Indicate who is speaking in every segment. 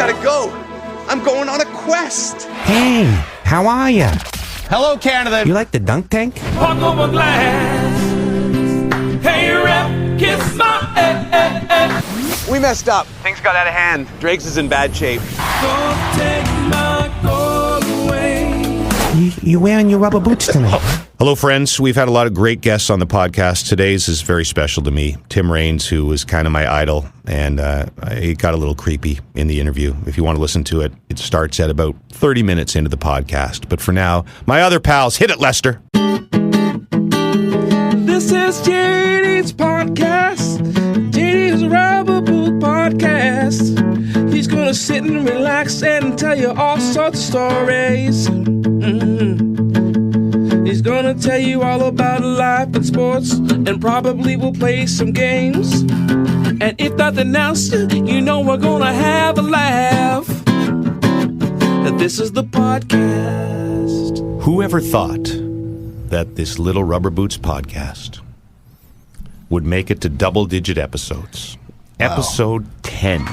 Speaker 1: gotta go. I'm going on a quest.
Speaker 2: Hey, how are ya?
Speaker 1: Hello, Canada.
Speaker 2: You like the dunk tank?
Speaker 3: Walk over glass. Hey, rep, kiss my
Speaker 1: We messed up. Things got out of hand. Drake's is in bad shape.
Speaker 3: Don't take my gold away.
Speaker 2: You wearing your rubber boots tonight?
Speaker 4: Hello, friends. We've had a lot of great guests on the podcast. Today's is very special to me. Tim Raines, who was kind of my idol, and it got a little creepy in the interview. If you want to listen to it, it starts at about 30 minutes into the podcast. But for now, my other pals, hit it, Lester.
Speaker 3: This is JD's podcast. JD's Rubber Boot Podcast. He's gonna sit and relax and tell you all sorts of stories. He's gonna tell you all about life and sports, and probably will play some games. And if nothing else, you know we're gonna have a laugh. This is the podcast.
Speaker 4: Whoever thought that this Little Rubber Boots podcast would make it to double-digit episodes? Wow. Episode 10.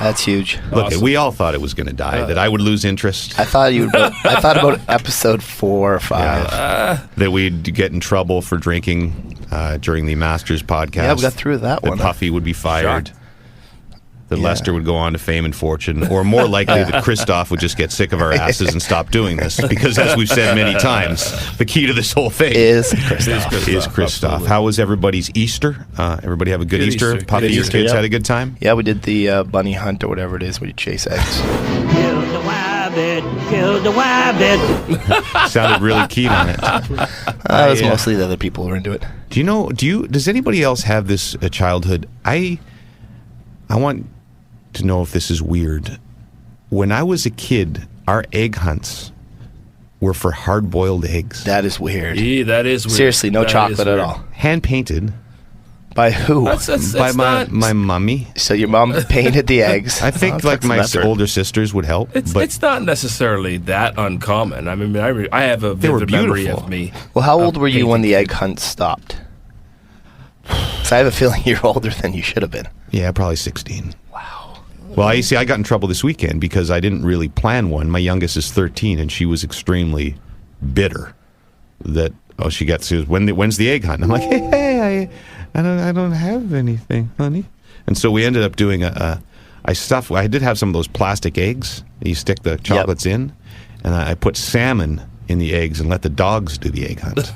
Speaker 5: That's huge.
Speaker 4: Look, we all thought it was going to die, that I would lose interest.
Speaker 5: I thought about episode 4 or 5.
Speaker 4: That we'd get in trouble for drinking during the Masters podcast.
Speaker 5: Yeah, we got through that one.
Speaker 4: That Puffy would be fired.
Speaker 5: Shocked.
Speaker 4: That Lester would go on to fame and fortune. Or more likely that Christoph would just get sick of our asses and stop doing this. Because as we've said many times, the key to this whole thing
Speaker 5: is Christoph.
Speaker 4: Is Christoph. How was everybody's Easter? Everybody have a good Easter? Puffy, your kids had a good time?
Speaker 5: Yeah, we did the bunny hunt or whatever it is where you chase eggs.
Speaker 6: Kill the wabbit, kill the wabbit.
Speaker 4: Sounded really keen on it.
Speaker 5: It was mostly the other people who were into it.
Speaker 4: Does anybody else have this childhood? I want to know if this is weird. When I was a kid, our egg hunts were for hard-boiled eggs.
Speaker 5: That is weird.
Speaker 3: Yeah, that is weird.
Speaker 5: Seriously, no chocolate at all.
Speaker 4: Hand-painted.
Speaker 5: By who?
Speaker 4: By my mummy.
Speaker 5: So your mom painted the eggs.
Speaker 4: I think my older sisters would help.
Speaker 3: It's not necessarily that uncommon. I mean, I have a vivid memory of me.
Speaker 5: Well, how old were you when the egg hunt stopped? Because I have a feeling you're older than you should have been.
Speaker 4: Yeah, probably 16. Well, I got in trouble this weekend because I didn't really plan one. My youngest is 13, and she was extremely bitter that she says, when's the egg hunt? And I'm like, hey, I don't have anything, honey. And so we ended up doing I did have some of those plastic eggs that you stick the chocolates in, and I put salmon in the eggs and let the dogs do the egg hunt.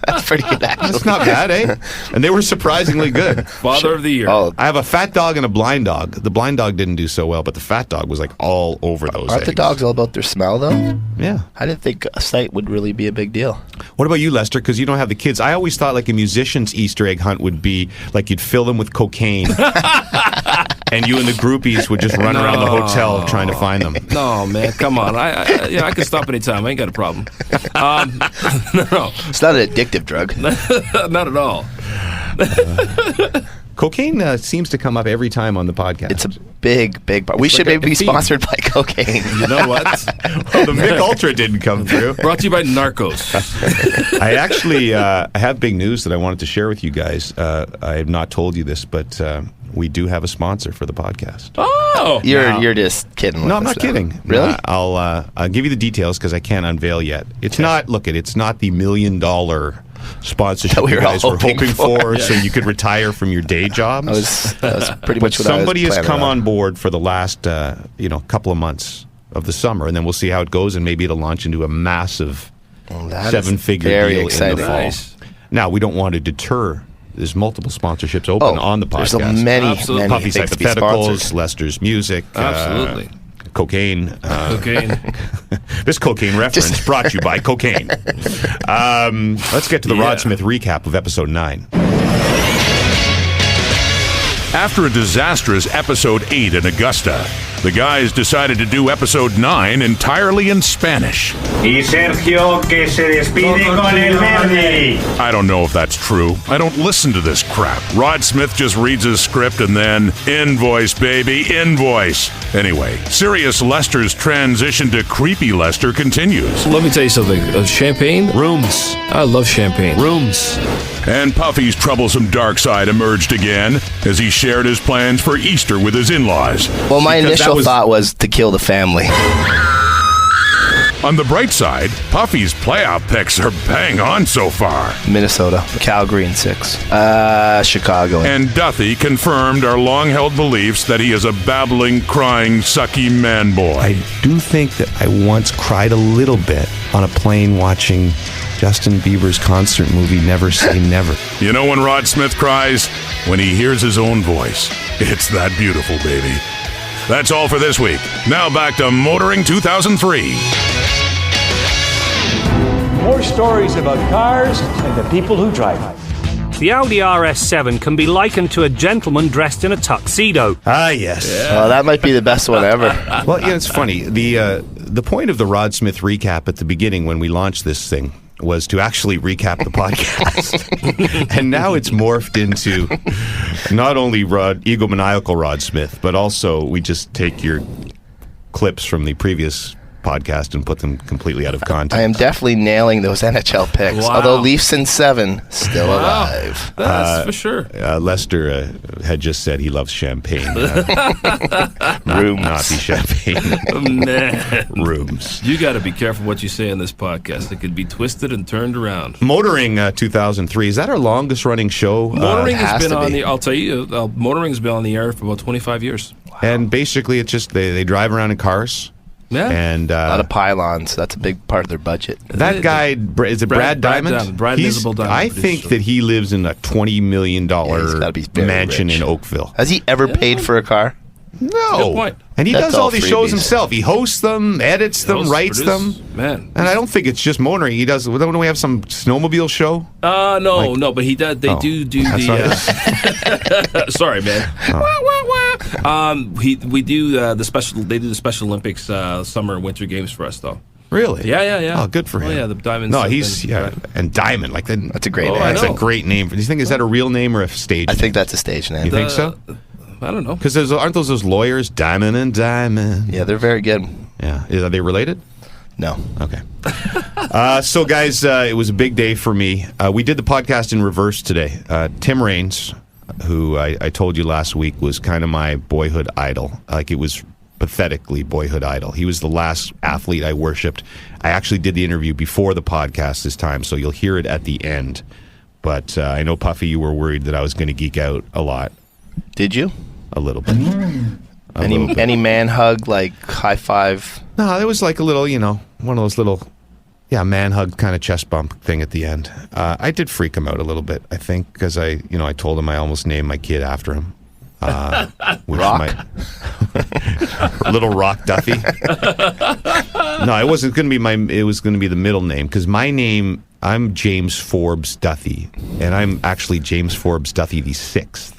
Speaker 5: That's pretty good, actually.
Speaker 4: That's not bad, eh? And they were surprisingly good.
Speaker 3: Father of the year.
Speaker 5: Oh.
Speaker 4: I have a fat dog and a blind dog. The blind dog didn't do so well, but the fat dog was like all over those
Speaker 5: Aren't
Speaker 4: eggs.
Speaker 5: the dogs all about their smell, though?
Speaker 4: Yeah.
Speaker 5: I didn't think a sight would really be a big deal.
Speaker 4: What about you, Lester? Because you don't have the kids. I always thought like a musician's Easter egg hunt would be like you'd fill them with cocaine. And you and the groupies would just run around the hotel trying to find them.
Speaker 3: No, man, come on. I can stop anytime. I ain't got a problem. No.
Speaker 5: It's not an addictive drug.
Speaker 3: Not at all.
Speaker 4: Cocaine seems to come up every time on the podcast.
Speaker 5: It's a big part. We should maybe be sponsored by cocaine.
Speaker 3: You know what?
Speaker 4: Well, the Mick Ultra didn't come through.
Speaker 3: Brought to you by Narcos.
Speaker 4: I actually I have big news that I wanted to share with you guys. I have not told you this, but we do have a sponsor for the podcast.
Speaker 3: Oh!
Speaker 5: You're just kidding with
Speaker 4: No, I'm
Speaker 5: us
Speaker 4: not
Speaker 5: now.
Speaker 4: kidding.
Speaker 5: Really?
Speaker 4: I'll give you the details because I can't unveil yet. It's not the $1 million sponsorship
Speaker 5: That we
Speaker 4: you
Speaker 5: were all
Speaker 4: guys were
Speaker 5: hoping
Speaker 4: hoping
Speaker 5: for.
Speaker 4: for so you could retire from your day jobs.
Speaker 5: That was pretty
Speaker 4: But
Speaker 5: much what I was
Speaker 4: somebody has
Speaker 5: planning
Speaker 4: come on board for the last couple of months of the summer, and then we'll see how it goes, and maybe it'll launch into a massive
Speaker 5: That is
Speaker 4: 7-figure
Speaker 5: very
Speaker 4: deal
Speaker 5: exciting.
Speaker 4: in the fall.
Speaker 3: Nice.
Speaker 4: Now, we don't want to deter. There's multiple sponsorships open on the podcast.
Speaker 5: There's many
Speaker 4: Puffy's
Speaker 5: things to be
Speaker 4: Hypotheticals,
Speaker 5: sponsored.
Speaker 4: Lester's Music.
Speaker 3: Absolutely.
Speaker 4: Cocaine.
Speaker 3: Cocaine.
Speaker 4: This cocaine reference brought to you by cocaine. Let's get to the Rod Smith recap of episode 9.
Speaker 7: After a disastrous episode 8 in Augusta, the guys decided to do episode 9 entirely in Spanish.
Speaker 8: Y Sergio que se despide con el verde.
Speaker 7: I don't know if that's true. I don't listen to this crap. Rod Smith just reads his script and then, invoice, baby, invoice. Anyway, serious Lester's transition to creepy Lester continues.
Speaker 3: Let me tell you something. Champagne?
Speaker 4: Rooms.
Speaker 3: I love champagne.
Speaker 4: Rooms.
Speaker 7: And Puffy's troublesome dark side emerged again as he shared his plans for Easter with his in-laws.
Speaker 5: Well, my initial thought was to kill the family.
Speaker 7: On the bright side, Puffy's playoff picks are bang on so far.
Speaker 5: Minnesota, Calgary in 6. Chicago.
Speaker 7: And Duthie confirmed our long-held beliefs that he is a babbling, crying, sucky man boy.
Speaker 4: I do think that I once cried a little bit on a plane watching Justin Bieber's concert movie, Never Say Never.
Speaker 7: You know when Rod Smith cries? When he hears his own voice. It's that beautiful, baby. That's all for this week. Now back to Motoring 2003.
Speaker 9: More stories about cars and the people who drive them.
Speaker 6: The Audi RS7 can be likened to a gentleman dressed in a tuxedo.
Speaker 4: Ah, yes.
Speaker 5: Oh, that might be the best one ever.
Speaker 4: Well, yeah, it's funny. The point of the Rod Smith recap at the beginning when we launched this thing was to actually recap the podcast. And now it's morphed into not only egomaniacal Rod Smith, but also we just take your clips from the previous podcast and put them completely out of context.
Speaker 5: I am definitely nailing those NHL picks.
Speaker 3: Wow.
Speaker 5: Although Leafs in 7, still alive.
Speaker 3: That's for sure.
Speaker 4: Lester had just said he loves champagne.
Speaker 5: Rooms.
Speaker 4: Not the champagne.
Speaker 3: Man.
Speaker 4: Rooms.
Speaker 3: You got to be careful what you say in this podcast. It could be twisted and turned around.
Speaker 4: Motoring 2003. Is that our longest running show?
Speaker 3: Motoring has
Speaker 5: has
Speaker 3: been
Speaker 5: to
Speaker 3: on
Speaker 5: be.
Speaker 3: the. I'll tell you, Motoring's been on the air for about 25 years.
Speaker 4: And basically, it's just they drive around in cars.
Speaker 3: Yeah.
Speaker 4: And
Speaker 5: A lot of pylons. That's a big part of their budget.
Speaker 4: that guy, is it Brad Diamond?
Speaker 3: Brad Invisible Diamond.
Speaker 4: I think that he lives in a $20 million
Speaker 5: he's gotta be very
Speaker 4: mansion
Speaker 5: rich.
Speaker 4: in Oakville.
Speaker 5: Has he ever paid for a car?
Speaker 4: No.
Speaker 3: Good point.
Speaker 4: And he
Speaker 5: That's
Speaker 4: does all
Speaker 5: all
Speaker 4: these shows
Speaker 5: freebies.
Speaker 4: himself. He hosts them, edits them,
Speaker 3: Hosts,
Speaker 4: writes
Speaker 3: produce.
Speaker 4: them.
Speaker 3: Man.
Speaker 4: And I don't think it's just motoring. He does. Don't we have some snowmobile show?
Speaker 3: No, but he does. They do
Speaker 4: That's
Speaker 3: the. Sorry, man. We do the special. They do the Special Olympics summer and winter games for us, though.
Speaker 4: Really?
Speaker 3: Yeah.
Speaker 4: Oh, good for him.
Speaker 3: Oh, yeah, the Diamonds.
Speaker 4: No,
Speaker 3: have
Speaker 4: he's
Speaker 3: been-
Speaker 4: and Diamond like that.
Speaker 5: That's a great
Speaker 3: Oh,
Speaker 5: name.
Speaker 3: I
Speaker 4: That's
Speaker 3: know.
Speaker 4: a great name. Do you think is that a real name or a stage?
Speaker 5: I think that's a stage name.
Speaker 4: You think so?
Speaker 3: I don't know.
Speaker 4: Because aren't those lawyers Diamond and Diamond?
Speaker 5: Yeah, they're very good.
Speaker 4: Yeah. Are they related?
Speaker 5: No.
Speaker 4: Okay. So, guys, it was a big day for me. We did the podcast in reverse today. Tim Raines, who I told you last week was kind of my boyhood idol. Like, it was pathetically boyhood idol. He was the last athlete I worshipped. I actually did the interview before the podcast this time, so you'll hear it at the end. But I know, Puffy, you were worried that I was going to geek out a lot.
Speaker 5: Did you?
Speaker 4: A little bit.
Speaker 5: Any man hug, like high five?
Speaker 4: No, it was like a little, one of those little, man hug kind of chest bump thing at the end. I did freak him out a little bit, I think, because I told him I almost named my kid after him. Which
Speaker 5: Rock?
Speaker 4: Little Rock Duthie. No, it wasn't going to be it was going to be the middle name, because my name, I'm James Forbes Duthie, and I'm actually James Forbes Duthie the 6th.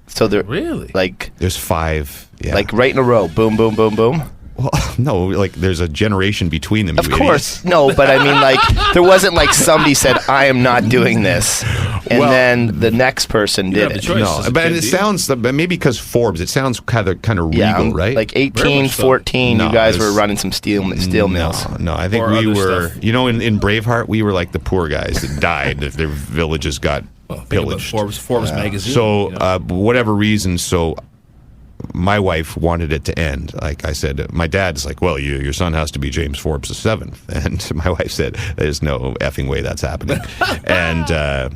Speaker 5: So they're
Speaker 3: Really?
Speaker 5: like
Speaker 4: There's 5. Yeah.
Speaker 5: like right in a row. Boom, boom, boom, boom.
Speaker 4: Well, no, like there's a generation between them.
Speaker 5: Of
Speaker 4: you
Speaker 5: course,
Speaker 4: idiots.
Speaker 5: no, but I mean, like, there wasn't like somebody said, "I am not doing this," and
Speaker 4: Well,
Speaker 5: then the next person
Speaker 3: have
Speaker 5: did
Speaker 3: the
Speaker 5: it.
Speaker 3: choice.
Speaker 4: No,
Speaker 3: As a
Speaker 4: but
Speaker 3: kid,
Speaker 4: it
Speaker 3: do you?
Speaker 4: sounds maybe because Forbes. It sounds kind of
Speaker 5: Yeah,
Speaker 4: regal, right?
Speaker 5: like
Speaker 3: Very
Speaker 5: 18,
Speaker 3: much so.
Speaker 5: 14,
Speaker 4: No,
Speaker 5: you guys
Speaker 4: it was-
Speaker 5: were running some steel mills.
Speaker 4: No, I think
Speaker 3: Or
Speaker 4: we
Speaker 3: other
Speaker 4: were.
Speaker 3: stuff.
Speaker 4: In Braveheart, we were like the poor guys that died if their villages got
Speaker 3: Think about
Speaker 4: pillaged.
Speaker 3: Forbes magazine.
Speaker 4: So,
Speaker 3: you know.
Speaker 4: whatever reason, my wife wanted it to end. Like I said, my dad's like, well, your son has to be James Forbes the 7th. And my wife said, there's no effing way that's happening. And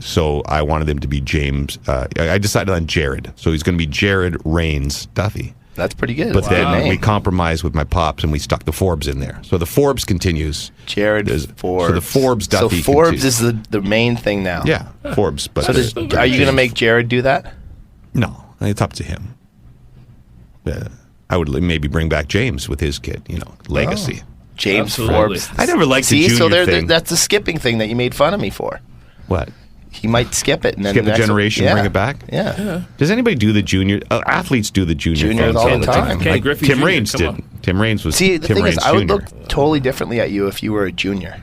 Speaker 4: so I wanted him to be James. I decided on Jared. So he's going to be Jared Raines Duthie.
Speaker 5: That's pretty good.
Speaker 4: But
Speaker 5: That's a good
Speaker 4: then
Speaker 5: name.
Speaker 4: we compromised with my pops and we stuck the Forbes in there. So the Forbes continues.
Speaker 5: Jared
Speaker 4: There's-
Speaker 5: Forbes.
Speaker 4: So the Forbes
Speaker 5: So
Speaker 4: Duthie
Speaker 5: Forbes
Speaker 4: continues.
Speaker 5: is the main thing now.
Speaker 4: Yeah, Forbes. But
Speaker 5: So are you going to make Jared do that?
Speaker 4: No, it's up to him. I would maybe bring back James with his kid, legacy.
Speaker 5: James
Speaker 3: Absolutely.
Speaker 5: Forbes.
Speaker 4: I never liked
Speaker 5: See,
Speaker 4: the
Speaker 5: so
Speaker 4: junior thing.
Speaker 5: that's the skipping thing that you made fun of me for.
Speaker 4: What?
Speaker 5: He might skip it and then
Speaker 4: Skip
Speaker 5: the
Speaker 4: a
Speaker 5: next one-
Speaker 4: generation,
Speaker 5: yeah.
Speaker 4: bring it back?
Speaker 5: Yeah.
Speaker 4: Does anybody do the junior? Athletes do the junior
Speaker 5: Juniors
Speaker 4: things
Speaker 5: all the time.
Speaker 3: Ken Griffey
Speaker 4: Tim
Speaker 3: Jr.,
Speaker 4: Raines
Speaker 3: come
Speaker 4: did.
Speaker 3: on.
Speaker 4: Tim Raines was.
Speaker 5: See, the
Speaker 4: Tim
Speaker 5: thing
Speaker 4: Raines
Speaker 5: is, I would
Speaker 4: Jr.
Speaker 5: look totally differently at you if you were a junior.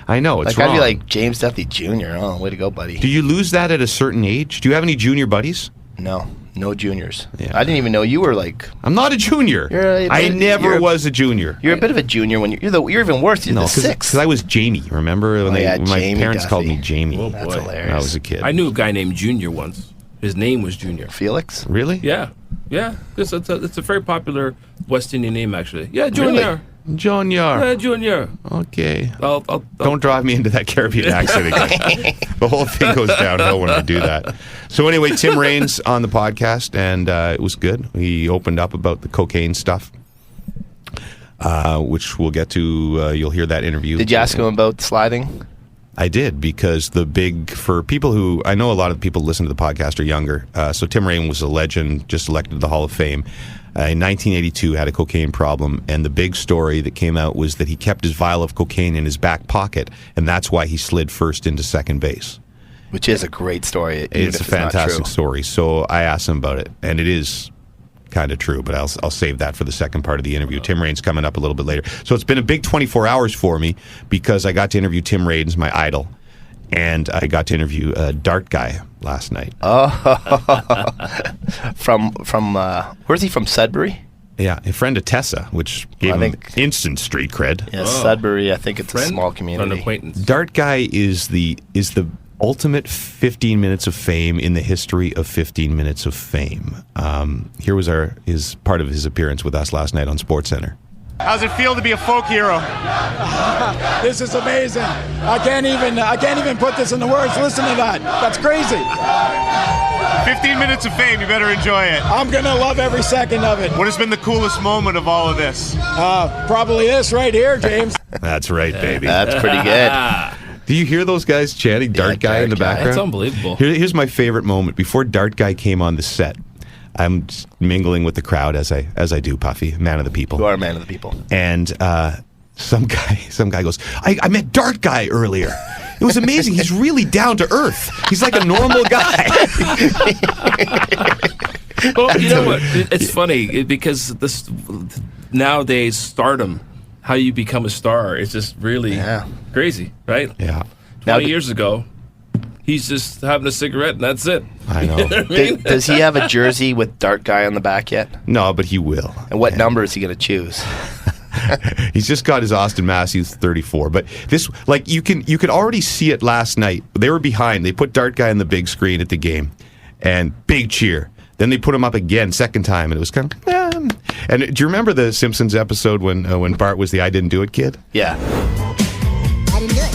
Speaker 4: I know it's
Speaker 5: Like
Speaker 4: wrong.
Speaker 5: I'd be like James Duthie Jr. Oh, way to go, buddy.
Speaker 4: do you lose that at a certain age? Do you have any junior buddies?
Speaker 5: No, No juniors.
Speaker 4: Yeah.
Speaker 5: I didn't even know you were like.
Speaker 4: I'm not a junior. I never was a junior.
Speaker 5: You're a bit of a junior when you're even worse. You're the sixth.
Speaker 4: Because I was Jamie. Remember when, when my
Speaker 5: Jamie
Speaker 4: parents
Speaker 5: Duffy.
Speaker 4: called me Jamie?
Speaker 3: Oh,
Speaker 5: That's
Speaker 3: boy.
Speaker 5: hilarious.
Speaker 4: When I was a kid.
Speaker 3: I knew a guy named Junior once. His name was Junior.
Speaker 5: Felix.
Speaker 4: Really?
Speaker 3: Yeah. It's a very popular West Indian name, actually. Yeah, Junior.
Speaker 4: Junior.
Speaker 3: Yeah, Junior.
Speaker 4: Okay.
Speaker 3: I'll
Speaker 4: Don't drive me into that Caribbean accent again. The whole thing goes downhill when I do that. So anyway, Tim Raines on the podcast, and it was good. He opened up about the cocaine stuff, which we'll get to. You'll hear that interview.
Speaker 5: Did you ask him about sliding?
Speaker 4: I did, because for people who, I know a lot of the people who listen to the podcast are younger. So Tim Raines was a legend, just elected to the Hall of Fame. In 1982, had a cocaine problem, and the big story that came out was that he kept his vial of cocaine in his back pocket, and that's why he slid first into second base.
Speaker 5: Which is a great story.
Speaker 4: It's a fantastic story. So I asked him about it, and it is kind of true, but I'll save that for the second part of the interview. Tim Raines coming up a little bit later. So it's been a big 24 hours for me, because I got to interview Tim Raines, my idol, and I got to interview Dart Guy last night.
Speaker 5: Oh, from where's he from? Sudbury.
Speaker 4: Yeah, a friend of Tessa, which gave him instant street cred.
Speaker 5: Yeah, Sudbury. I think it's a small community.
Speaker 3: An acquaintance.
Speaker 4: Dart Guy is the ultimate 15 minutes of fame in the history of 15 minutes of fame. Here was his part of his appearance with us last night on SportsCenter.
Speaker 1: How's it feel to be a folk hero?
Speaker 10: This is amazing. I can't even put this into words. Listen to that. That's crazy.
Speaker 1: 15 minutes of fame, you better enjoy it.
Speaker 10: I'm going to love every second of it.
Speaker 1: What has been the coolest moment of all of this?
Speaker 10: Probably this right here, James.
Speaker 4: That's right, baby.
Speaker 5: That's pretty good.
Speaker 4: Do you hear those guys chanting Dart Guy in the background?
Speaker 3: That's unbelievable.
Speaker 4: Here's my favorite moment. Before Dart Guy came on the set, I'm just mingling with the crowd as I do, Puffy, man of the people.
Speaker 5: You are a man of the people.
Speaker 4: And some guy goes, I met Dart Guy earlier. It was amazing. He's really down to earth. He's like a normal guy.
Speaker 3: Well, you know what? It's funny because this nowadays stardom, how you become a star, is just really crazy, right?
Speaker 4: Yeah.
Speaker 3: 20 years ago, he's just having a cigarette and that's it.
Speaker 4: I know.
Speaker 3: You know what I mean?
Speaker 5: Does he have a jersey with Dart Guy on the back yet?
Speaker 4: No, but he will.
Speaker 5: And what number is he going to choose?
Speaker 4: He's just got his Austin Matthews 34. But this, like, you could already see it last night. They were behind. They put Dart Guy on the big screen at the game, and big cheer. Then they put him up again, second time, and it was kind of. And do you remember the Simpsons episode when Bart was the "I didn't do it" kid?
Speaker 5: Yeah.
Speaker 11: I didn't do it.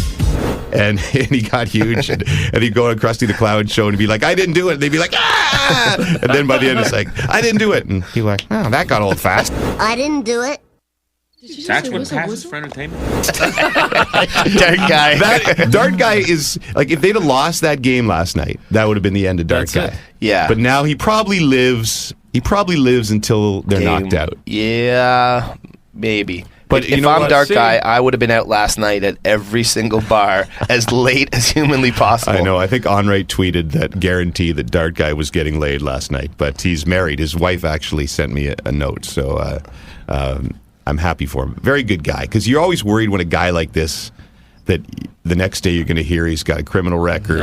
Speaker 4: And he got huge, and he'd go on Krusty the Clown show and he'd be like, "I didn't do it." And they'd be like, "Ah!" And then by the end, it's like, "I didn't do it." And he's like, "Oh, that got old fast."
Speaker 11: I didn't do it.
Speaker 8: That's what passes for entertainment.
Speaker 5: Dart Guy.
Speaker 4: Dart Guy is like, if they'd have lost that game last night, that would have been the end of Dart Guy.
Speaker 5: Yeah.
Speaker 4: But now he probably lives until they're knocked out.
Speaker 5: Yeah, maybe.
Speaker 4: But
Speaker 5: if I'm Dart Guy, I would have been out last night at every single bar as late as humanly possible.
Speaker 4: I know. I think Onright tweeted that guarantee that Dart Guy was getting laid last night, but he's married. His wife actually sent me a note, so I'm happy for him. Very good guy, because you're always worried when a guy like this, that the next day you're going to hear he's got a criminal record,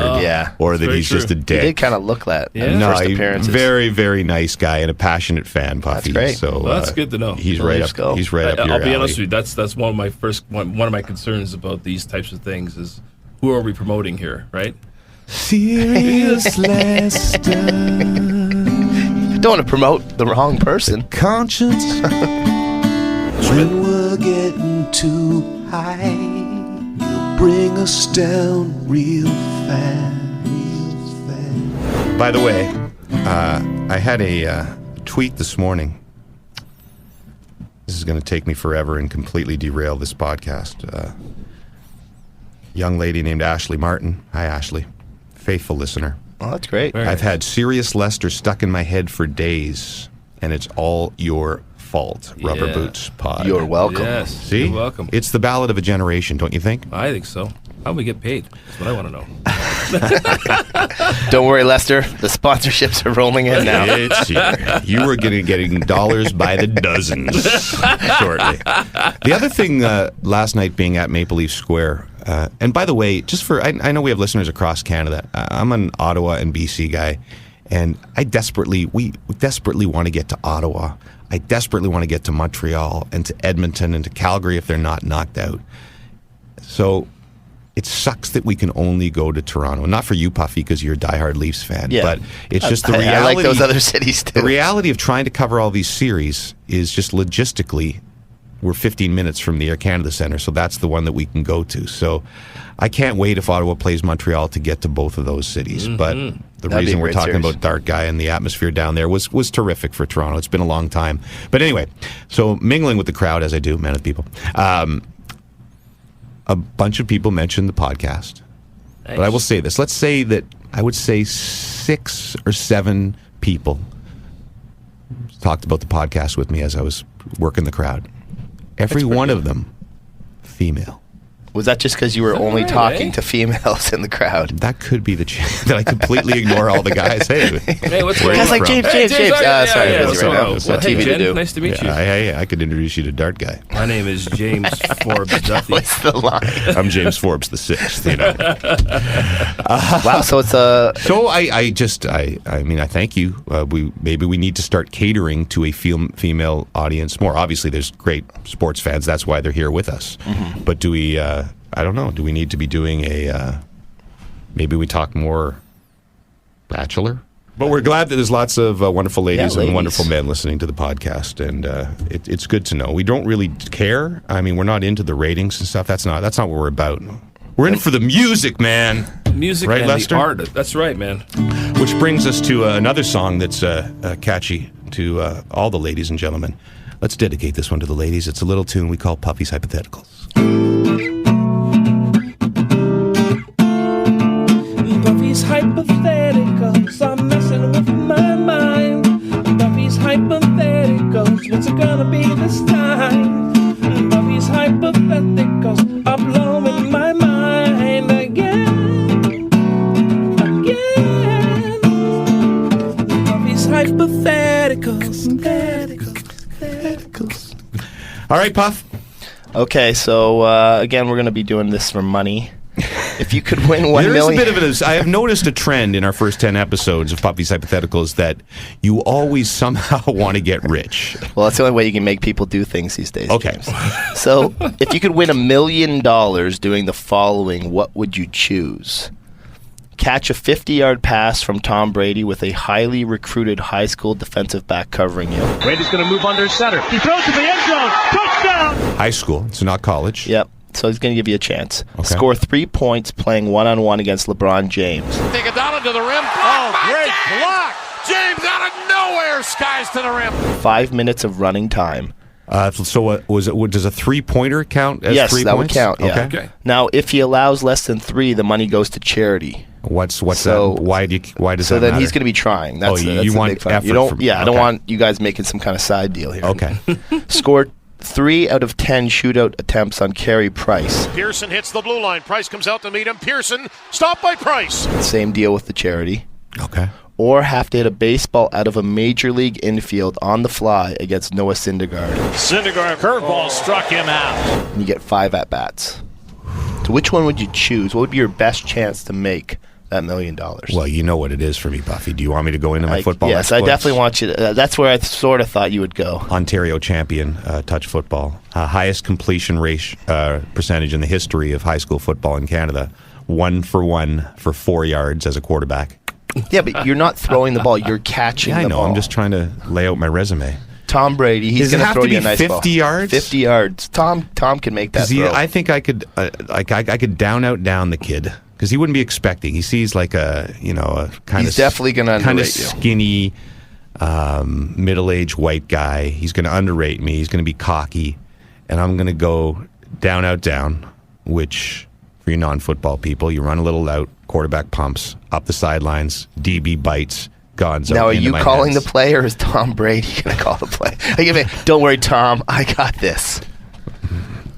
Speaker 4: or that he's just a dick.
Speaker 5: He did kind of look that.
Speaker 4: No,
Speaker 5: first appearances.
Speaker 4: Very, very nice guy and a passionate fan, Puffy.
Speaker 5: That's great.
Speaker 4: So
Speaker 3: that's good to know.
Speaker 4: He's right up. He's right up your
Speaker 3: I'll be
Speaker 4: alley.
Speaker 3: honest with you. That's one of my one of my concerns about these types of things is who are we promoting here, right?
Speaker 2: Serious Lester.
Speaker 5: Don't want to promote the wrong person.
Speaker 2: Conscience. When we're getting too high, you'll bring us down real fast.
Speaker 4: By the way, I had a tweet this morning. This is going to take me forever and completely derail this podcast. Young lady named Ashley Martin. Hi, Ashley. Faithful listener.
Speaker 5: Oh, that's great.
Speaker 4: I've had Sirius Lester stuck in my head for days, and it's all your fault. Rubber Boots Pod.
Speaker 5: You're welcome.
Speaker 3: Yes.
Speaker 4: See?
Speaker 3: You're welcome.
Speaker 4: It's the ballad of a generation, don't you think?
Speaker 3: I think so. How do we get paid? That's what I want to know.
Speaker 5: Don't worry, Lester. The sponsorships are rolling in now.
Speaker 4: It's here. You are getting dollars by the dozens shortly. The other thing, last night being at Maple Leaf Square, and by the way, just for I know we have listeners across Canada. I'm an Ottawa and BC guy, And we desperately want to get to Ottawa. I desperately want to get to Montreal and to Edmonton and to Calgary if they're not knocked out. So it sucks that we can only go to Toronto. Not for you, Puffy, because you're a diehard Leafs fan.
Speaker 5: Yeah.
Speaker 4: But it's just the reality.
Speaker 5: I like those other cities too.
Speaker 4: The reality of trying to cover all these series is just logistically, we're 15 minutes from the Air Canada Centre, so that's the one that we can go to. So I can't wait if Ottawa plays Montreal to get to both of those cities. But the reason we're talking about Dark Guy and the atmosphere down there was terrific for Toronto. It's been a long time. But anyway, so mingling with the crowd, as I do, man of the people, a bunch of people mentioned the podcast. Nice. But I will say this. Let's say that I would say 6 or 7 people talked about the podcast with me as I was working the crowd. Every one of them, female.
Speaker 5: Was that just because you were only talking to females in the crowd?
Speaker 4: That could be the chance that I completely ignore all the guys. Hey,
Speaker 5: what's going on? Guys like James. Sorry,
Speaker 3: hey, Jen, nice to meet you.
Speaker 4: I could introduce you to Dart Guy.
Speaker 3: My name is James Forbes Duffy.
Speaker 5: What's the line?
Speaker 4: I'm James Forbes the 6th. You know.
Speaker 5: Wow. So it's a.
Speaker 4: So I thank you. Maybe we need to start catering to a female audience more. Obviously, there's great sports fans. That's why they're here with us. Mm-hmm. But do we? I don't know. Do we need to be doing maybe we talk more Bachelor? But we're glad that there's lots of wonderful ladies and wonderful men listening to the podcast, and it's good to know. We don't really care. I mean, we're not into the ratings and stuff. That's not what we're about. We're in it for the music, man.
Speaker 3: Music
Speaker 4: right,
Speaker 3: and
Speaker 4: Lester?
Speaker 3: the art. That's right, man.
Speaker 4: Which brings us to another song that's catchy to all the ladies and gentlemen. Let's dedicate this one to the ladies. It's a little tune we call Puffy's Hypotheticals.
Speaker 3: Puffy's hypotheticals are messing with my mind. Puffy's hypotheticals, what's it gonna be this time? Puffy's hypotheticals are blowing my mind again. Puffy's hypotheticals.
Speaker 4: All right, Puff.
Speaker 5: Okay, so again, we're going to be doing this for money. If you could win $1 million.
Speaker 4: There is a bit of I have noticed a trend in our first 10 episodes of Puffy's Hypotheticals that you always somehow want to get rich.
Speaker 5: Well, that's the only way you can make people do things these days.
Speaker 4: Okay.
Speaker 5: James. So, if you could win $1 million doing the following, what would you choose? Catch a 50-yard pass from Tom Brady with a highly recruited high school defensive back covering you.
Speaker 9: Brady's going to move under center. He throws to the end zone. Touchdown!
Speaker 4: High school. It's not college.
Speaker 5: Yep. So he's going to give you a chance.
Speaker 4: Okay.
Speaker 5: Score 3 points playing one-on-one against LeBron James.
Speaker 12: Take it down into the rim. Great block. James out of nowhere. Skies to the rim.
Speaker 5: 5 minutes of running time.
Speaker 4: So does a 3-pointer count as
Speaker 5: yes,
Speaker 4: 3
Speaker 5: that
Speaker 4: points?
Speaker 5: would count. Yeah.
Speaker 4: Okay.
Speaker 5: Now, if he allows less than 3, the money goes to charity.
Speaker 4: What's so that? Why does that matter?
Speaker 5: So then he's going to be trying. That's
Speaker 4: you want
Speaker 5: big
Speaker 4: effort?
Speaker 5: You don't. I don't want you guys making some kind of side deal here.
Speaker 4: Okay.
Speaker 5: Score 3 out of 10 shootout attempts on Carey Price.
Speaker 12: Pearson hits the blue line. Price comes out to meet him. Pearson stopped by Price.
Speaker 5: Same deal with the charity.
Speaker 4: Okay.
Speaker 5: Or have to hit a baseball out of a major league infield on the fly against Noah Syndergaard.
Speaker 9: Syndergaard curveball struck him out.
Speaker 5: And you get 5 at bats. So which one would you choose? What would be your best chance to make that $1 million?
Speaker 4: Well, you know what it is for me, Buffy. Do you want me to go into my football?
Speaker 5: Yes,
Speaker 4: exploits?
Speaker 5: I definitely want you to. That's where I sort of thought you would go.
Speaker 4: Ontario champion, touch football. Highest completion rate percentage in the history of high school football in Canada. 1 for 1 for 4 yards as a quarterback.
Speaker 5: Yeah, but you're not throwing the ball. You're catching the ball.
Speaker 4: I know. I'm just trying to lay out my resume.
Speaker 5: Tom Brady, he's going to throw you a nice
Speaker 4: 50
Speaker 5: ball.
Speaker 4: yards?
Speaker 5: 50 yards. Tom can make that throw.
Speaker 4: I think I could I could down the kid because he wouldn't be expecting. He sees like a kind
Speaker 5: he's definitely going to underrate you.
Speaker 4: Skinny, middle-aged white guy. He's going to underrate me. He's going to be cocky, and I'm going to go down, which for you non-football people, you run a little out, quarterback pumps up the sidelines, DB bites. Gonzo.
Speaker 5: Now, are you calling the play, or is Tom Brady going to call the play? Don't worry, Tom. I got this.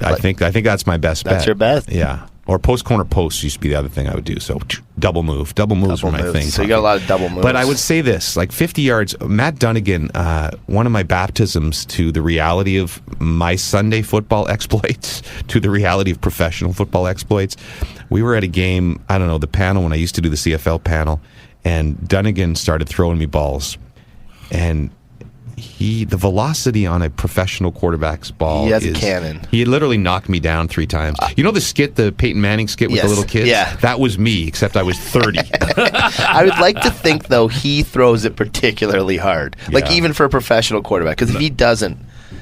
Speaker 4: I think that's my best bet.
Speaker 5: That's your best?
Speaker 4: Yeah. Or corner post used to be the other thing I would do. So double moves were my thing.
Speaker 5: So you got a lot of double moves.
Speaker 4: But I would say this, like 50 yards, Matt Dunnigan, one of my baptisms to the reality of my Sunday football exploits, to the reality of professional football exploits. We were at a game, I don't know, the panel when I used to do the CFL panel, and Dunnigan started throwing me balls, and the velocity on a professional quarterback's ball
Speaker 5: He has a cannon.
Speaker 4: He literally knocked me down 3 times. You know the skit, the Peyton Manning skit with
Speaker 5: Yes.
Speaker 4: the little kids?
Speaker 5: Yeah.
Speaker 4: That was me, except I was 30.
Speaker 5: I would like to think, though, he throws it particularly hard. Like,
Speaker 4: Yeah.
Speaker 5: even for a professional quarterback. Because if he doesn't...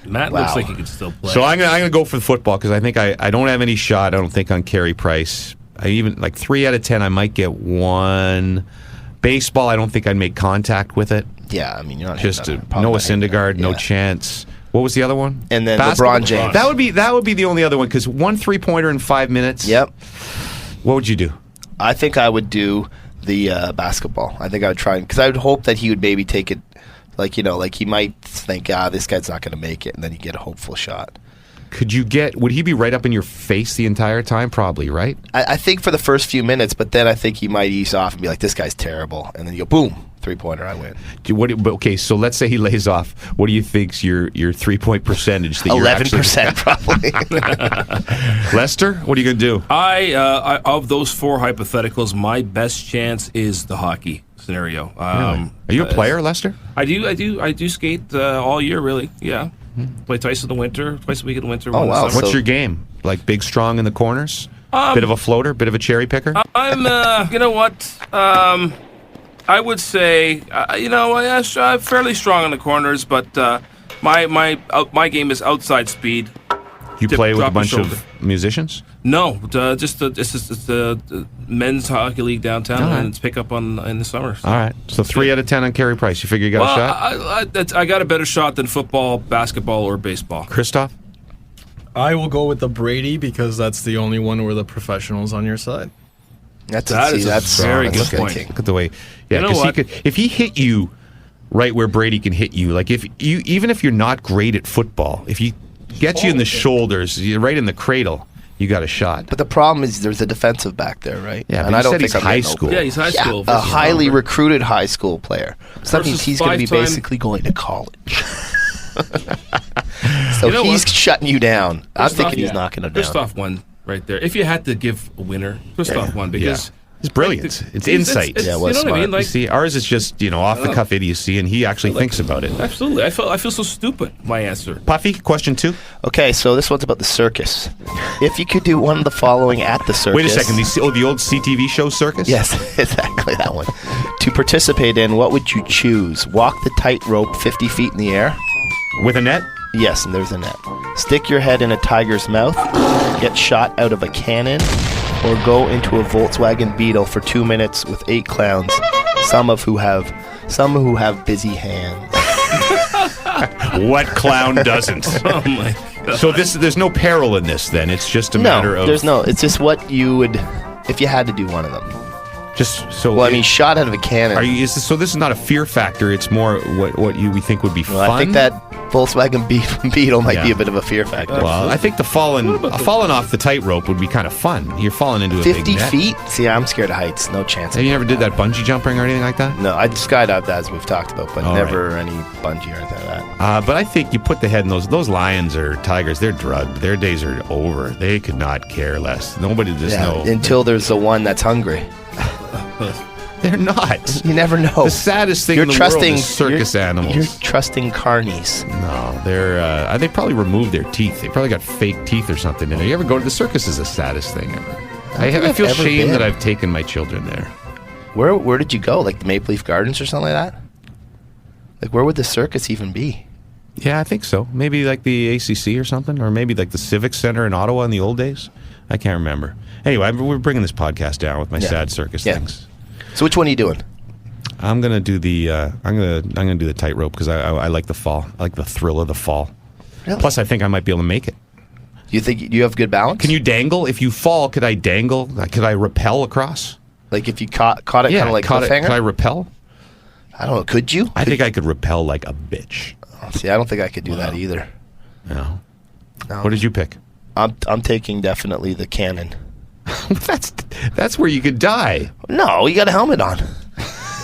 Speaker 3: Matt looks like he could still play.
Speaker 4: So I'm gonna go for the football because I think I don't have any shot. I don't think on Carey Price. I even like 3 out of 10. I might get 1. Baseball, I don't think I'd make contact with it.
Speaker 5: Yeah, I mean, you're not
Speaker 4: Just
Speaker 5: hitting that.
Speaker 4: Noah Syndergaard, no chance. What was the other one?
Speaker 5: And then
Speaker 4: Basketball?
Speaker 5: LeBron James.
Speaker 4: That would be the only other one because 1 3-pointer in 5 minutes.
Speaker 5: Yep.
Speaker 4: What would you do?
Speaker 5: I think I would do the basketball. I think I would try, because I would hope that he would maybe take it, like he might think, this guy's not going to make it, and then you get a hopeful shot.
Speaker 4: Would he be right up in your face the entire time? Probably, right?
Speaker 5: I think for the first few minutes, but then I think he might ease off and be like, this guy's terrible. And then you go, boom, 3-pointer, I win.
Speaker 4: Okay, so let's say he lays off. What do you think's your 3-point percentage? That
Speaker 5: 11% probably.
Speaker 4: Lester, what are you going to do?
Speaker 3: I of those 4 hypotheticals, my best chance is the hockey scenario.
Speaker 4: Really? Are you a player, Lester?
Speaker 3: I do skate all year, really. Yeah. Play twice in the winter, twice a week in the winter.
Speaker 5: Oh, wow.
Speaker 4: What's your game? Like big, strong in the corners? Bit of a floater? Bit of a cherry picker?
Speaker 3: I'm, you know what? I would say, I'm fairly strong in the corners, but my game is outside speed.
Speaker 4: You play with a bunch of musicians?
Speaker 3: No, it's the men's hockey league downtown, and it's pick up in the summer. So.
Speaker 4: All right, so 3 out of 10 on Carey Price. You figure you got a shot?
Speaker 3: I got a better shot than football, basketball, or baseball.
Speaker 4: Christoph?
Speaker 13: I will go with the Brady because that's the only one where the professional's on your side.
Speaker 3: That's very good point.
Speaker 4: Look at the way, because if he hit you right where Brady can hit you, like even if you're not great at football, if he gets you in the shoulders, you're right in the cradle, you got a shot.
Speaker 5: But the problem is there's a defensive back there, right?
Speaker 4: Yeah,
Speaker 5: and I don't think
Speaker 4: he's high school.
Speaker 3: Yeah, he's high school.
Speaker 5: A highly recruited high school player. So that means he's going to be basically going to college. So he's shutting you down. I'm thinking he's knocking him down.
Speaker 3: Christoph won right there. If you had to give a winner, Christoph won because
Speaker 4: it's brilliant. It's insight.
Speaker 3: You know what I mean?
Speaker 4: Like, you see, ours is just off the cuff idiocy, and he actually thinks about it.
Speaker 3: Absolutely, I feel so stupid. My answer.
Speaker 4: Puffy, question 2.
Speaker 5: Okay, so this one's about the circus. If you could do one of the following at the circus.
Speaker 4: Wait a second. The old CTV show Circus?
Speaker 5: Yes, exactly that one. To participate in, what would you choose? Walk the tightrope 50 feet in the air.
Speaker 4: With a net?
Speaker 5: Yes, and there's a net. Stick your head in a tiger's mouth. Get shot out of a cannon. Or go into a Volkswagen Beetle for 2 minutes with 8 clowns, some who have busy hands.
Speaker 4: What clown doesn't?
Speaker 3: Oh my God.
Speaker 4: So there's no peril in this. Then it's just a matter of
Speaker 5: It's just what you would if you had to do one of them.
Speaker 4: Just so.
Speaker 5: Well, I mean, shot out of a cannon.
Speaker 4: So this is not a fear factor. It's more what we think would be fun.
Speaker 5: I think that Volkswagen Beetle might be a bit of a fear factor.
Speaker 4: Well, I think falling off the tightrope would be kind of fun. You're falling into a
Speaker 5: 50
Speaker 4: big net.
Speaker 5: feet? See, I'm scared of heights. No chance.
Speaker 4: Have you never did that bungee jumping or anything like that?
Speaker 5: No, I skydived as we've talked about, but never
Speaker 4: right.
Speaker 5: any bungee or anything like that.
Speaker 4: But I think you put the head in those lions or tigers. They're drugged. Their days are over. They could not care less. Nobody just know
Speaker 5: until there's the one that's hungry.
Speaker 4: They're not.
Speaker 5: You never know.
Speaker 4: The saddest thing in the world is circus animals.
Speaker 5: You're trusting carnies.
Speaker 4: No, they're they probably removed their teeth. They probably got fake teeth or something in there. You ever go to the circus? Is the saddest thing ever. I feel shame that I've taken my children there.
Speaker 5: Where did you go? Like the Maple Leaf Gardens or something like that? Like where would the circus even be?
Speaker 4: Yeah, I think so. Maybe like the ACC or something, or maybe like the Civic Center in Ottawa in the old days. I can't remember. Anyway, we're bringing this podcast down with my sad circus things.
Speaker 5: So which one are you doing?
Speaker 4: I'm gonna do the I'm gonna do the tightrope because I like the fall. I like the thrill of the fall.
Speaker 5: Really?
Speaker 4: Plus, I think I might be able to make it.
Speaker 5: You think you have good balance?
Speaker 4: Can you dangle? If you fall, could I dangle? Could I rappel across?
Speaker 5: Like if you caught it kind of like cliffhanger?
Speaker 4: Could I rappel?
Speaker 5: I don't know. Could you?
Speaker 4: I think I could rappel like a bitch.
Speaker 5: Oh, see, I don't think I could do that either.
Speaker 4: No. What did you pick?
Speaker 5: I'm taking definitely the cannon.
Speaker 4: That's where you could die.
Speaker 5: No, you got a helmet on,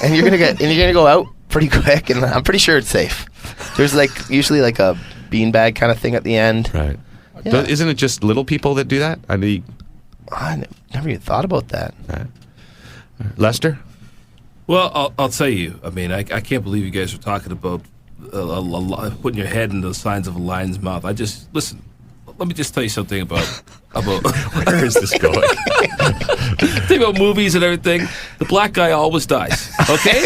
Speaker 5: and you're gonna go out pretty quick, and I'm pretty sure it's safe. There's usually a beanbag kind of thing at the end.
Speaker 4: Right.
Speaker 5: Yeah.
Speaker 4: Isn't it just little people that do that? I mean,
Speaker 5: I never even thought about that.
Speaker 4: Right. Lester?
Speaker 3: Well, I'll tell you. I mean, I can't believe you guys are talking about putting your head in the signs of a lion's mouth. Listen. Let me just tell you something about
Speaker 4: where is this going?
Speaker 3: Think about movies and everything. The black guy always dies. Okay,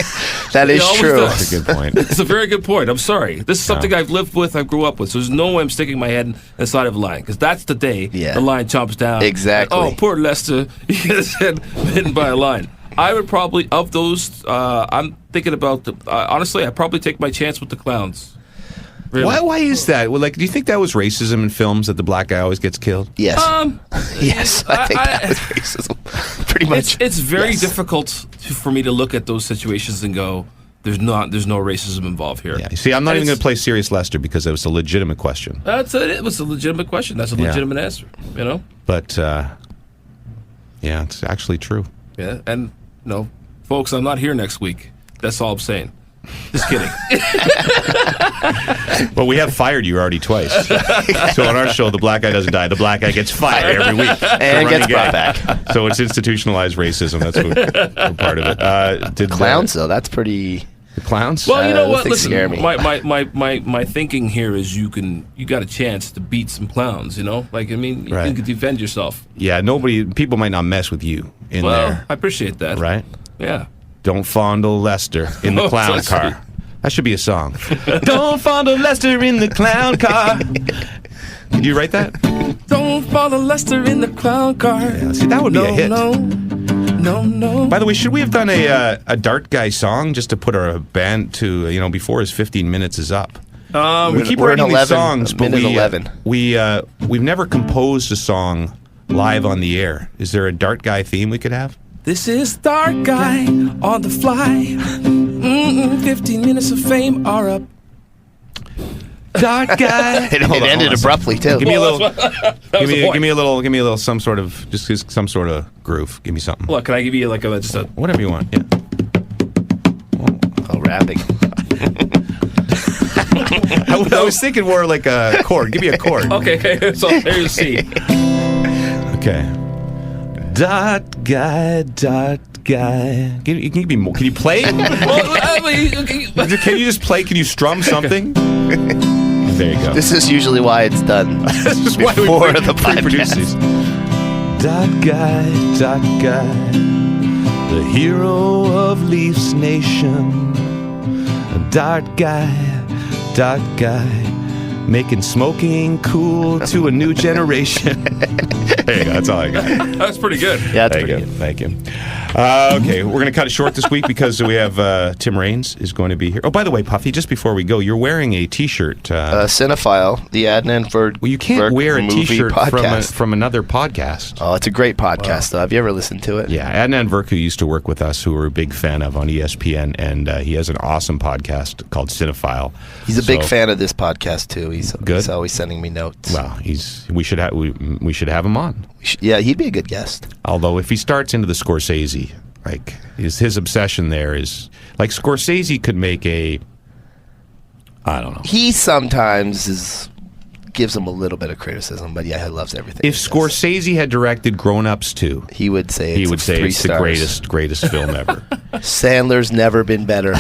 Speaker 5: that is true.
Speaker 4: That's a good point.
Speaker 3: It's a very good point. I'm sorry. This is something I've lived with. I grew up with. So there's no way I'm sticking my head in the side of a lion because that's the day the lion chomps down.
Speaker 5: Exactly.
Speaker 3: Oh, poor Lester. He gets his head bitten by a lion. I would probably of those. I'm thinking about the. Honestly, I'd probably take my chance with the clowns. Really?
Speaker 4: Why is that? Well, do you think that was racism in films that the black guy always gets killed?
Speaker 5: Yes. Yes, I think that was racism. Pretty much.
Speaker 3: It's very difficult for me to look at those situations and go, there's no racism involved here.
Speaker 4: Yeah. See, I'm not even going to play Serious Lester because it was a legitimate question.
Speaker 3: It was a legitimate question. That's a legitimate answer, you know?
Speaker 4: But, yeah, it's actually true.
Speaker 3: Yeah, and, folks, I'm not here next week. That's all I'm saying. Just kidding.
Speaker 4: Well, we have fired you already twice. So on our show, the black guy doesn't die. The black guy gets fired every week.
Speaker 5: And gets brought back.
Speaker 4: So it's institutionalized racism. That's what part of it.
Speaker 5: Clowns, though, that's pretty...
Speaker 4: The clowns?
Speaker 3: Well, you know what? Listen,
Speaker 5: scare me.
Speaker 3: my thinking here is you got a chance to beat some clowns, Like, I mean, you can defend yourself.
Speaker 4: Yeah, people might not mess with you in there.
Speaker 3: Well, I appreciate that.
Speaker 4: Right?
Speaker 3: Yeah.
Speaker 4: Don't fondle Lester in the clown car. Sweet. That should be a song. Don't fondle Lester in the clown car. Did you write that?
Speaker 3: Don't fondle Lester in the clown car.
Speaker 4: Yeah, see, that would be a hit.
Speaker 3: No.
Speaker 4: By the way, should we have done a Dart Guy song just to put our band to, before his 15 minutes is up? We keep writing these songs, but we've never composed a song live on the air. Is there a Dart Guy theme we could have?
Speaker 3: This is Dart Guy on the fly. 15 minutes of fame are up.
Speaker 4: Dart Guy.
Speaker 5: It ended abruptly too.
Speaker 4: Give me a little. Give me a little. Some sort of groove. Give me something.
Speaker 3: Look, can I give you just a
Speaker 4: whatever you want? Yeah.
Speaker 5: Oh, rapping.
Speaker 4: I was thinking more like a chord. Give me a chord.
Speaker 3: Okay. So there's C.
Speaker 4: Okay. Dart Guy. Can you play? Can you just play? Can you strum something? There you go.
Speaker 5: This is usually why it's done.
Speaker 4: This is why
Speaker 5: before the podcast.
Speaker 2: Dart Guy, the hero of Leafs Nation. Dart Guy, making smoking cool to a new generation.
Speaker 4: There you go. That's all I got.
Speaker 3: That's pretty good.
Speaker 5: Yeah, that's pretty good.
Speaker 4: Thank you. Okay, we're going to cut it short this week because we have Tim Raines is going to be here. Oh, by the way, Puffy, just before we go, you're wearing a T-shirt.
Speaker 5: Cinephile, the Adnan Berg.
Speaker 4: Well, you can't wear a T-shirt from another podcast.
Speaker 5: Oh, it's a great podcast, though. Have you ever listened to it?
Speaker 4: Yeah, Adnan Berg, who used to work with us, who we're a big fan of on ESPN, and he has an awesome podcast called Cinephile.
Speaker 5: He's a big fan of this podcast, too. He's always sending me notes.
Speaker 4: Well, we should have him on.
Speaker 5: Yeah, he'd be a good guest.
Speaker 4: Although if he starts into the Scorsese, like his obsession there is like Scorsese could make I don't know.
Speaker 5: He sometimes gives him a little bit of criticism, but yeah, he loves everything.
Speaker 4: If Scorsese had directed Grown Ups 2,
Speaker 5: he would say it's
Speaker 4: the greatest film ever.
Speaker 5: Sandler's never been better.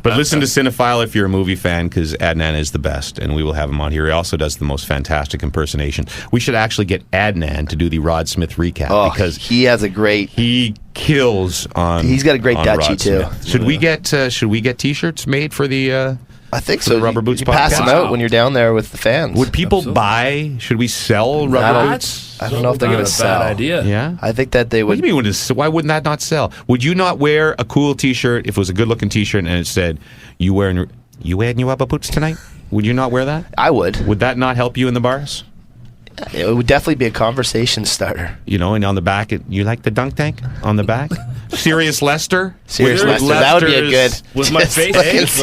Speaker 4: But listen to Cinephile if you're a movie fan, because Adnan is the best, and we will have him on here. He also does the most fantastic impersonation. We should actually get Adnan to do the Rod Smith recap because
Speaker 5: he has a great.
Speaker 4: He kills on.
Speaker 5: He's got a great Dutchie too.
Speaker 4: Should we get T-shirts made for the?
Speaker 5: I think so.
Speaker 4: The Rubber Boots
Speaker 5: you
Speaker 4: podcast?
Speaker 5: Pass them out when you're down there with the fans.
Speaker 4: Would people buy? Should we sell rubber boots?
Speaker 5: I don't know if they're going to sell.
Speaker 3: Bad idea.
Speaker 4: Yeah,
Speaker 5: I think that they would.
Speaker 4: What do you mean? Why wouldn't that not sell? Would you not wear a cool T-shirt if it was a good-looking T-shirt and it said "You wearing your rubber boots tonight"? Would you not wear that?
Speaker 5: I would.
Speaker 4: Would that not help you in the bars?
Speaker 5: It would definitely be a conversation starter.
Speaker 4: And on the back, you like the dunk tank on the back? Serious Lester?
Speaker 5: Serious Lester. That would be a good.
Speaker 3: With my face.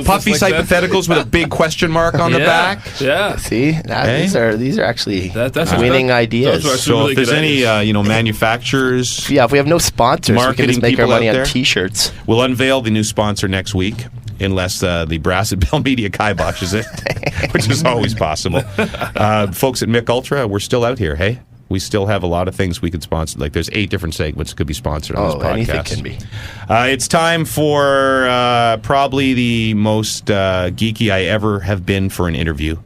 Speaker 4: Puffy's hypotheticals with a big question mark on the back.
Speaker 3: Yeah.
Speaker 5: See? These are actually winning ideas.
Speaker 4: So
Speaker 3: really
Speaker 4: if there's any manufacturers.
Speaker 5: Yeah, if we have no sponsors, we can just make our money on T-shirts.
Speaker 4: We'll unveil the new sponsor next week. Unless the Brass and Bell Media kiboshes it, which is always possible. Folks at Mick Ultra, we're still out here, hey? We still have a lot of things we could sponsor. Like there's 8 different segments that could be sponsored on this podcast.
Speaker 5: Anything can be.
Speaker 4: It's time for probably the most geeky I ever have been for an interview.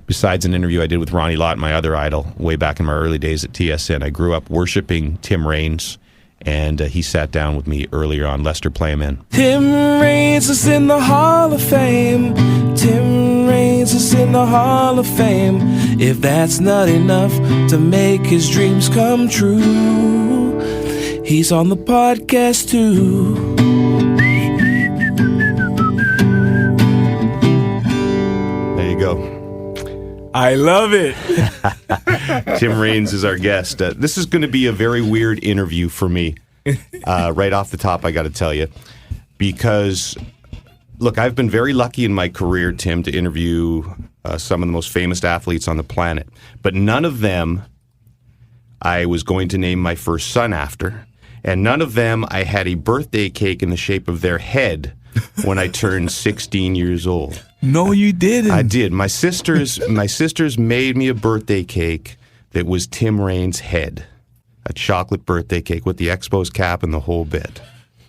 Speaker 4: Besides an interview I did with Ronnie Lott, my other idol, way back in my early days at TSN. I grew up worshiping Tim Raines, and he sat down with me earlier on. Lester, play him in.
Speaker 3: Tim Raines is in the Hall of Fame. Tim Raines is in the Hall of Fame. If that's not enough to make his dreams come true, he's on the podcast too.
Speaker 4: There you go.
Speaker 14: I love it.
Speaker 4: Tim Raines is our guest. This is going to be a very weird interview for me. Right off the top, I got to tell you. Because, look, I've been very lucky in my career, Tim, to interview some of the most famous athletes on the planet. But none of them I was going to name my first son after. And none of them I had a birthday cake in the shape of their head when I turned 16 years old.
Speaker 14: No, you didn't.
Speaker 4: I did. My sisters made me a birthday cake that was Tim Raines' head. A chocolate birthday cake with the Expos cap and the whole bit.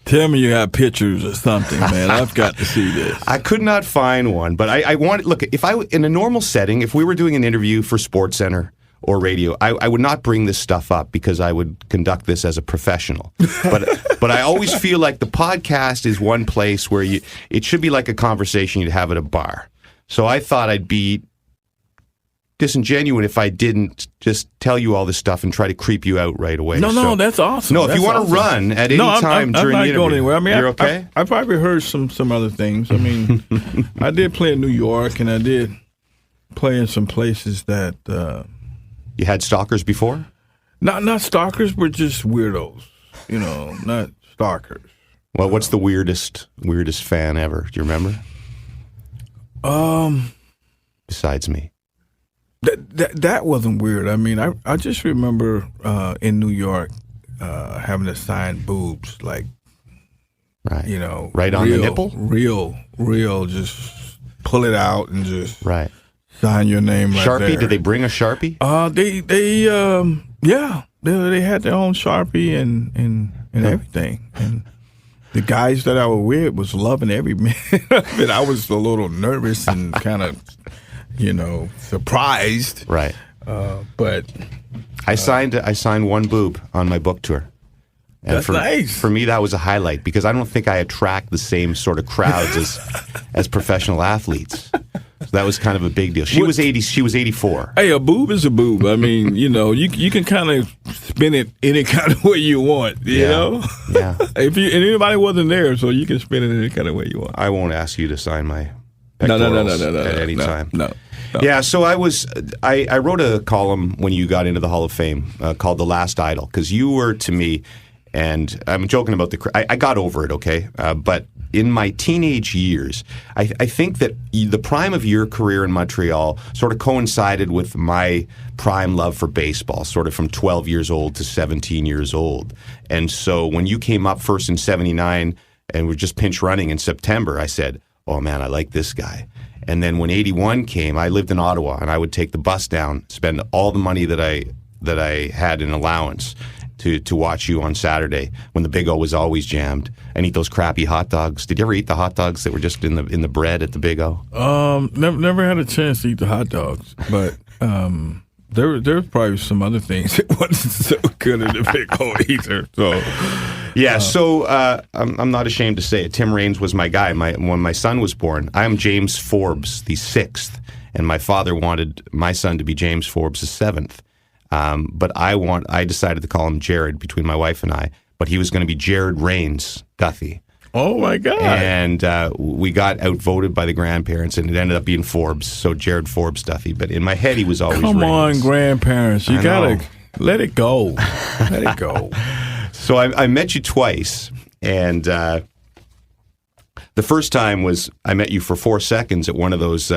Speaker 14: Tell me you got pictures or something, man. I've got to see this.
Speaker 4: I could not find one, but I wanted, look, if I, in a normal setting, if we were doing an interview for SportsCenter or radio, I would not bring this stuff up because I would conduct this as a professional. But I always feel like the podcast is one place where it should be like a conversation you'd have at a bar. So I thought I'd be disingenuous if I didn't just tell you all this stuff and try to creep you out right away.
Speaker 14: No, that's awesome.
Speaker 4: No, if
Speaker 14: that's
Speaker 4: you want
Speaker 14: awesome.
Speaker 4: to run at any time during the interview,
Speaker 14: going anywhere. I mean,
Speaker 4: you're okay?
Speaker 14: I probably heard some other things. I mean, I did play in New York, and I did play in some places that...
Speaker 4: You had stalkers before?
Speaker 14: Not stalkers, but just weirdos. You know, not stalkers.
Speaker 4: Well, what's the weirdest fan ever? Do you remember? Besides me.
Speaker 14: That wasn't weird. I mean, I just remember in New York having to sign boobs, like,
Speaker 4: right,
Speaker 14: you know,
Speaker 4: right on the nipple,
Speaker 14: real, just pull it out and just
Speaker 4: right.
Speaker 14: Sign your name right
Speaker 4: Sharpie?
Speaker 14: there.
Speaker 4: Did they bring a Sharpie?
Speaker 14: They had their own Sharpie and everything. And the guys that I was with was loving every minute of it. I was a little nervous and kind of, surprised.
Speaker 4: Right.
Speaker 14: But
Speaker 4: I signed one boob on my book tour. And
Speaker 14: that's nice.
Speaker 4: For me, that was a highlight because I don't think I attract the same sort of crowds as professional athletes. So that was kind of a big deal. She was 84.
Speaker 14: Hey, a boob is a boob. I mean, you can kind of spin it any kind of way you want, you know?
Speaker 4: Yeah.
Speaker 14: And anybody wasn't there, so you can spin it any kind of way you want.
Speaker 4: I won't ask you to sign my
Speaker 14: No,
Speaker 4: at any time.
Speaker 14: No.
Speaker 4: Yeah, so I wrote a column when you got into the Hall of Fame called The Last Idol, because you were, to me, and I'm joking about I got over it, okay? But in my teenage years, I think that the prime of your career in Montreal sort of coincided with my prime love for baseball, sort of from 12 years old to 17 years old. And so when you came up first in 79 and were just pinch running in September, I said, oh man, I like this guy. And then when 81 came, I lived in Ottawa, and I would take the bus down, spend all the money that I had in allowance to watch you on Saturday when the Big O was always jammed, and eat those crappy hot dogs. Did you ever eat the hot dogs that were just in the bread at the Big O?
Speaker 14: Never had a chance to eat the hot dogs, but there's probably some other things that wasn't so good in the Big O either. So
Speaker 4: yeah, so I'm not ashamed to say it. Tim Raines was my guy. When my son was born, I am James Forbes the 6th, and my father wanted my son to be James Forbes the 7th. But I decided to call him Jared between my wife and I, but he was going to be Jared Raines Duthie.
Speaker 14: Oh my God.
Speaker 4: And we got outvoted by the grandparents, and it ended up being Forbes, so Jared Forbes Duthie. But in my head, he was always
Speaker 14: Come
Speaker 4: Raines.
Speaker 14: on, grandparents. You got to let it go. Let it go.
Speaker 4: So I met you twice, and the first time was I met you for 4 seconds at one of those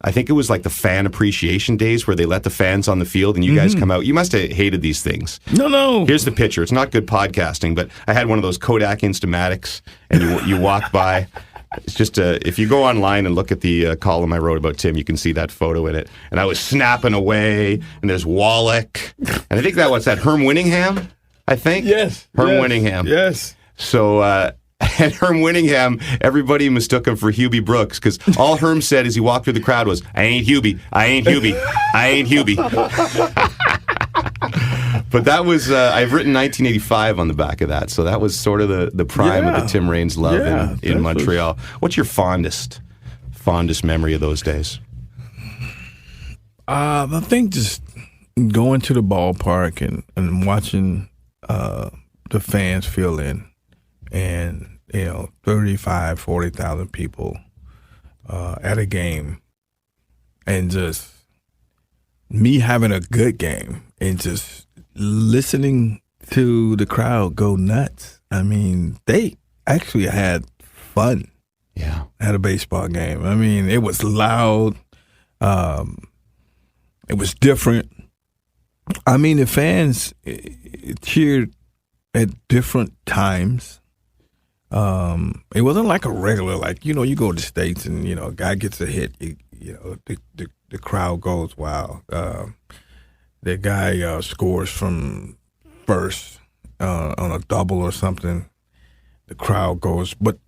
Speaker 4: I think it was like the fan appreciation days where they let the fans on the field and you guys come out. You must have hated these things.
Speaker 14: No.
Speaker 4: Here's the picture. It's not good podcasting, but I had one of those Kodak Instamatics, and you walk by, It's just if you go online and look at the column I wrote about Tim, you can see that photo in it. And I was snapping away, and there's Wallach, and I think what's that, Herm Winningham? I think.
Speaker 14: Yes.
Speaker 4: Herm Winningham.
Speaker 14: Yes.
Speaker 4: So. And Herm Winningham, everybody mistook him for Hubie Brooks because all Herm said as he walked through the crowd was, "I ain't Hubie, I ain't Hubie, I ain't Hubie." But that was, I've written 1985 on the back of that, so that was sort of the prime of the Tim Raines love in Montreal. What's your fondest memory of those days?
Speaker 14: I think just going to the ballpark and watching the fans fill in. And, 35, 40,000 people at a game. And just me having a good game and just listening to the crowd go nuts. I mean, they actually had fun at a baseball game. I mean, it was loud. It was different. I mean, the fans cheered at different times. It wasn't like a regular, you go to the States and, a guy gets a hit, the crowd goes wild. The guy scores from first on a double or something, the crowd goes, but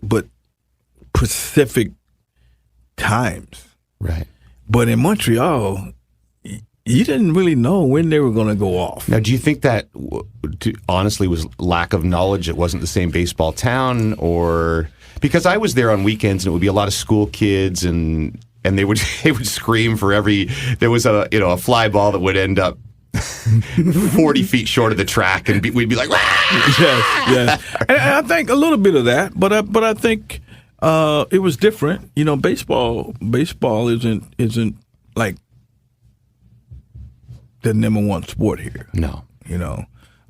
Speaker 14: specific times.
Speaker 4: Right.
Speaker 14: But in Montreal, you didn't really know when they were going to go off.
Speaker 4: Now, do you think that honestly was lack of knowledge? It wasn't the same baseball town, or because I was there on weekends and it would be a lot of school kids and they would scream for there was a fly ball that would end up 40 feet short of the track and we'd be like, Wah!
Speaker 14: Yes. And I think a little bit of that, but I think it was different. Baseball isn't like the number one sport here.
Speaker 4: No.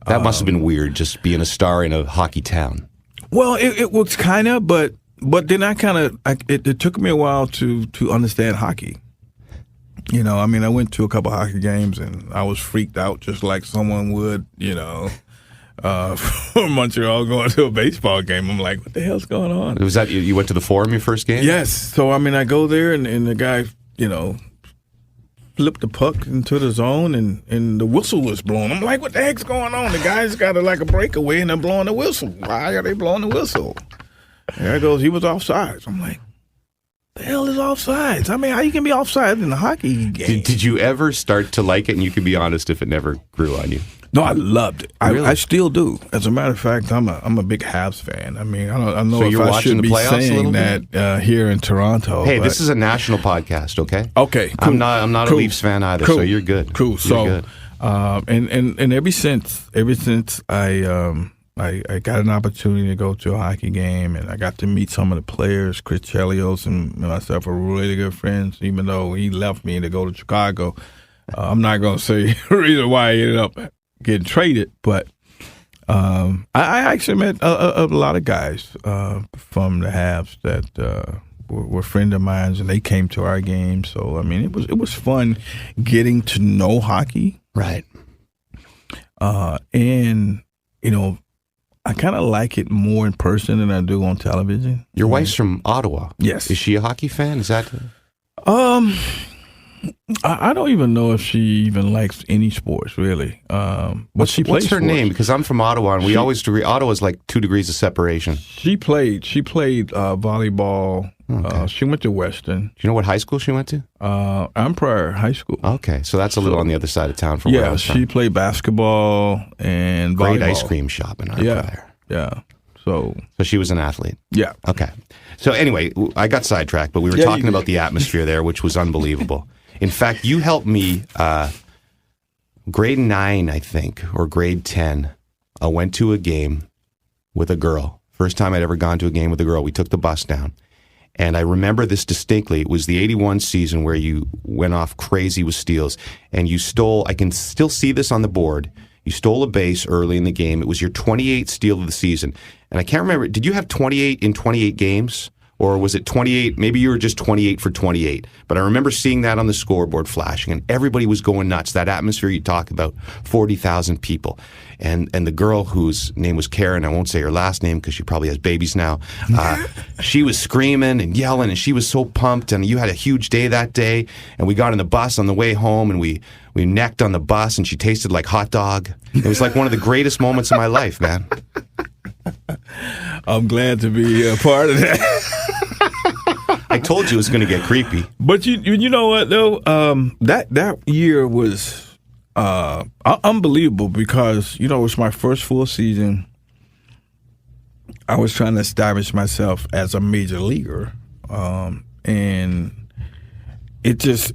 Speaker 4: That must have been weird, just being a star in a hockey town.
Speaker 14: Well, it was kind of, but then it took me a while to understand hockey. I went to a couple of hockey games and I was freaked out just like someone would, from Montreal going to a baseball game. I'm like, what the hell's going on?
Speaker 4: Was that, you went to the Forum your first game?
Speaker 14: Yes. So, I go there and the guy, flipped the puck into the zone and the whistle was blowing. I'm like, what the heck's going on? The guy's got a breakaway and they're blowing the whistle. Why are they blowing the whistle? And there goes, he was offsides. I'm like, the hell is offsides? I mean, how you can be offsides in a hockey game?
Speaker 4: Did you ever start to like it? And you can be honest if it never grew on you.
Speaker 14: No, I loved it.
Speaker 4: Really?
Speaker 14: I still do. As a matter of fact, I'm a big Habs fan. I mean, I know
Speaker 4: so
Speaker 14: if I should be saying that here in Toronto.
Speaker 4: Hey, this is a national podcast, okay?
Speaker 14: Okay, cool.
Speaker 4: I'm not
Speaker 14: cool.
Speaker 4: a Leafs fan either,
Speaker 14: cool.
Speaker 4: so you're good.
Speaker 14: Cool.
Speaker 4: You're
Speaker 14: so,
Speaker 4: good.
Speaker 14: And ever since I got an opportunity to go to a hockey game, and I got to meet some of the players. Chris Chelios and myself are really good friends, even though he left me to go to Chicago. I'm not going to say the reason why he ended up getting traded, but I actually met a lot of guys from the Habs that were friends of mine, and they came to our games. So, I mean, it was fun getting to know hockey.
Speaker 4: Right.
Speaker 14: And, I kind of like it more in person than I do on television.
Speaker 4: Your wife's from Ottawa.
Speaker 14: Yes.
Speaker 4: Is she a hockey fan? Is that?
Speaker 14: I don't even know if she even likes any sports, really.
Speaker 4: What's her name? Because I'm from Ottawa, and we always agree. Ottawa's like 2 degrees of separation.
Speaker 14: She played volleyball. Okay. She went to Western.
Speaker 4: Do you know what high school she went to?
Speaker 14: Empire High School.
Speaker 4: Okay, so that's a little on the other side of town from where I was from.
Speaker 14: She played basketball and
Speaker 4: great
Speaker 14: volleyball.
Speaker 4: ice cream shop in Empire.
Speaker 14: Yeah. So
Speaker 4: she was an athlete.
Speaker 14: Yeah.
Speaker 4: Okay. So anyway, I got sidetracked, but we were talking about the atmosphere there, which was unbelievable. In fact, you helped me grade 9, I think, or grade 10. I went to a game with a girl. First time I'd ever gone to a game with a girl. We took the bus down. And I remember this distinctly. It was the 81 season where you went off crazy with steals. And you stole, I can still see this on the board, you stole a base early in the game. It was your 28th steal of the season. And I can't remember, did you have 28 in 28 games? or was it 28? Maybe you were just 28 for 28. But I remember seeing that on the scoreboard flashing, and everybody was going nuts. That atmosphere you talk about, 40,000 people. And the girl whose name was Karen, I won't say her last name because she probably has babies now, she was screaming and yelling, and she was so pumped, and you had a huge day that day, and we got in the bus on the way home, and we necked on the bus, and she tasted like hot dog. It was like one of the greatest moments of my life, man.
Speaker 14: I'm glad to be a part of that.
Speaker 4: I told you it was going to get creepy.
Speaker 14: But you know what, though? That year was unbelievable because, it was my first full season. I was trying to establish myself as a major leaguer. And it just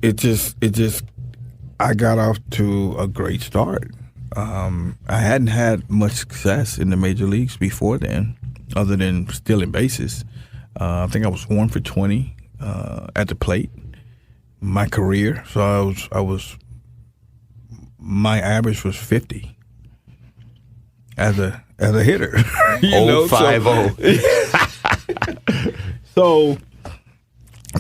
Speaker 14: I got off to a great start. I hadn't had much success in the major leagues before then, other than stealing bases. I think I was 1 for 20 at the plate my career. So my average was 50 as a hitter.
Speaker 4: 0.50.
Speaker 14: So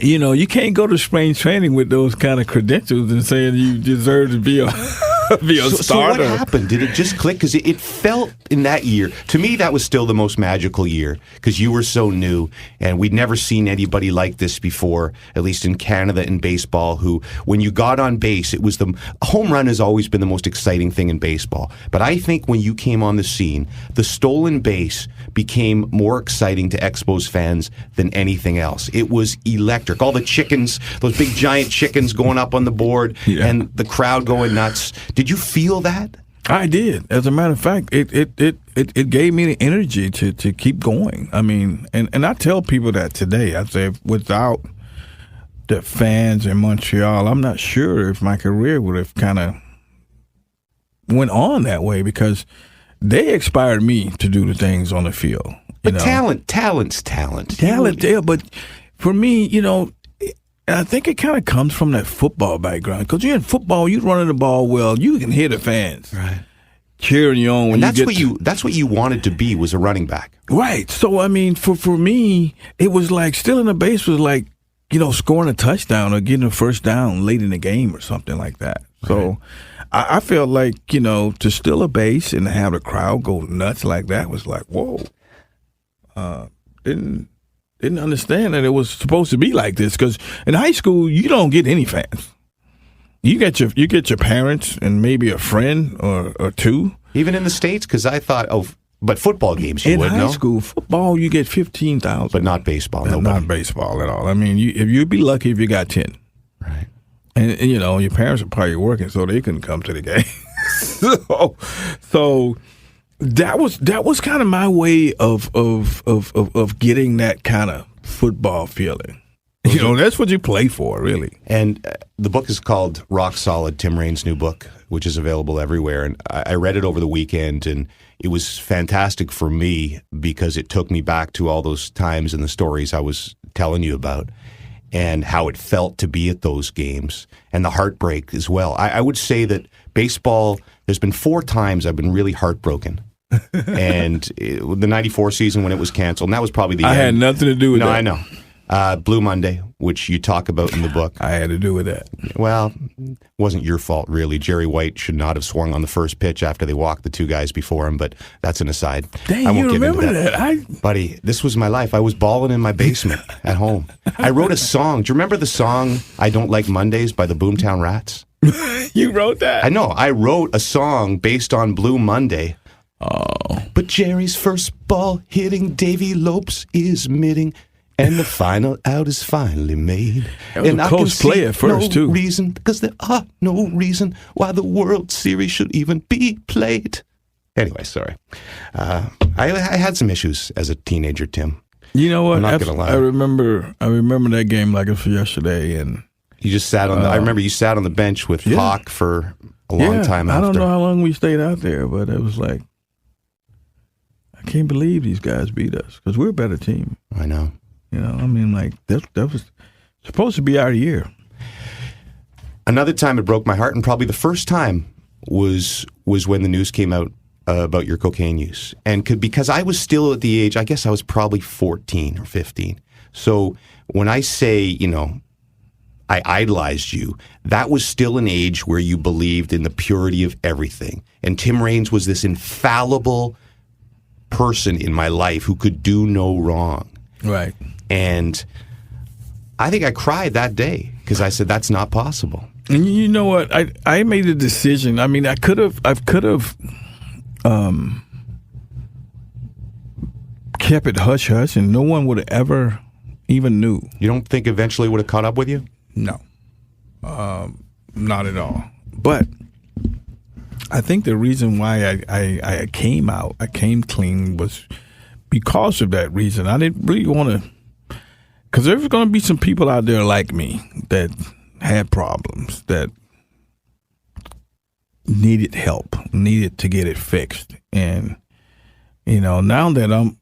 Speaker 14: you can't go to spring training with those kind of credentials and saying you deserve to be a starter.
Speaker 4: So what happened? Did it just click? Because it felt in that year, to me, that was still the most magical year because you were so new and we'd never seen anybody like this before, at least in Canada in baseball, who, when you got on base, it was a home run has always been the most exciting thing in baseball. But I think when you came on the scene, the stolen base became more exciting to Expos fans than anything else. It was electric. All the chickens, those big giant chickens going up on the board and the crowd going nuts. Did you feel that?
Speaker 14: I did. As a matter of fact, it gave me the energy to keep going. I mean, and I tell people that today. I say without the fans in Montreal, I'm not sure if my career would have kind of went on that way because they inspired me to do the things on the field.
Speaker 4: But talent's talent.
Speaker 14: Talent, yeah. But for me, I think it kind of comes from that football background. Because you're in football, you're running the ball well. You can hear the fans cheering you on when
Speaker 4: that's what you wanted to be, was a running back.
Speaker 14: Right. So, I mean, for me, it was like stealing a base was like, scoring a touchdown or getting a first down late in the game or something like that. Right. So I felt like, to steal a base and have the crowd go nuts like that was like, whoa. Didn't understand that it was supposed to be like this because in high school you don't get any fans. You get your parents and maybe a friend or two.
Speaker 4: Even in the States, because I thought, but football games you would know.
Speaker 14: In high school, football you get 15,000,
Speaker 4: but not baseball.
Speaker 14: Not baseball at all. I mean, you'd be lucky if you got 10.
Speaker 4: Right.
Speaker 14: And your parents are probably working, so they couldn't come to the game. so. That was kind of my way of getting that kind of football feeling. That's what you play for, really.
Speaker 4: And the book is called Rock Solid, Tim Raines' new book, which is available everywhere. And I read it over the weekend, and it was fantastic for me because it took me back to all those times and the stories I was telling you about and how it felt to be at those games and the heartbreak as well. I would say that baseball, there's been 4 times I've been really heartbroken. And the 94 season when it was canceled, and that was probably the end.
Speaker 14: I had nothing to do with that.
Speaker 4: No, I know. Blue Monday, which you talk about in the book.
Speaker 14: I had to do with that.
Speaker 4: Well, it wasn't your fault, really. Jerry White should not have swung on the first pitch after they walked the 2 guys before him, but that's an aside.
Speaker 14: Dang,
Speaker 4: I won't
Speaker 14: you
Speaker 4: get
Speaker 14: remember
Speaker 4: into
Speaker 14: that?
Speaker 4: Buddy, this was my life. I was balling in my basement at home. I wrote a song. Do you remember the song I Don't Like Mondays by the Boomtown Rats?
Speaker 14: You wrote that?
Speaker 4: I know. I wrote a song based on Blue Monday.
Speaker 14: Oh.
Speaker 4: But Jerry's first ball hitting Davy Lopes is mitting, and the final out is finally made.
Speaker 14: That was
Speaker 4: and
Speaker 14: a close play at first, too.
Speaker 4: Reason, because there are no reason why the World Series should even be played. Anyway, sorry. I had some issues as a teenager, Tim.
Speaker 14: You know what?
Speaker 4: I'm not going to lie.
Speaker 14: I remember that game like it was yesterday, and
Speaker 4: you just sat on I remember you sat on the bench with Hawk for a long time after.
Speaker 14: I don't know how long we stayed out there, but it was like, I can't believe these guys beat us because we're a better team.
Speaker 4: I know.
Speaker 14: I mean, like, that was supposed to be our year.
Speaker 4: Another time it broke my heart, and probably the first time was when the news came out about your cocaine use. And because I was still at the age, I guess I was probably 14 or 15. So when I say, I idolized you, that was still an age where you believed in the purity of everything. And Tim Raines was this infallible person in my life who could do no wrong.
Speaker 14: Right.
Speaker 4: And I think I cried that day because I said, that's not possible.
Speaker 14: And you know what? I made a decision. I mean, I could have kept it hush hush, and no one would have ever even knew.
Speaker 4: You don't think eventually it would have caught up with you?
Speaker 14: No, not at all. But I think the reason why I came out, I came clean, was because of that reason. I didn't really want to, because there's going to be some people out there like me that had problems, that needed help, needed to get it fixed. And now that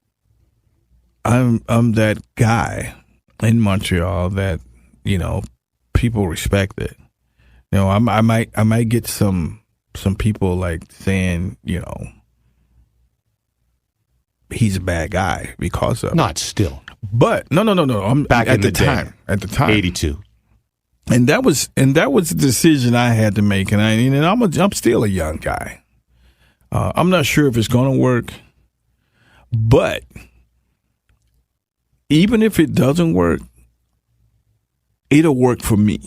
Speaker 14: I'm that guy in Montreal that people respect it. I might get some people like saying he's a bad guy because of
Speaker 4: not still,
Speaker 14: but no. I'm
Speaker 4: back
Speaker 14: at
Speaker 4: in the
Speaker 14: time. At the time,
Speaker 4: 82.
Speaker 14: And that was the decision I had to make, and I'm still a young guy. I'm not sure if it's going to work, but even if it doesn't work, it'll work for me.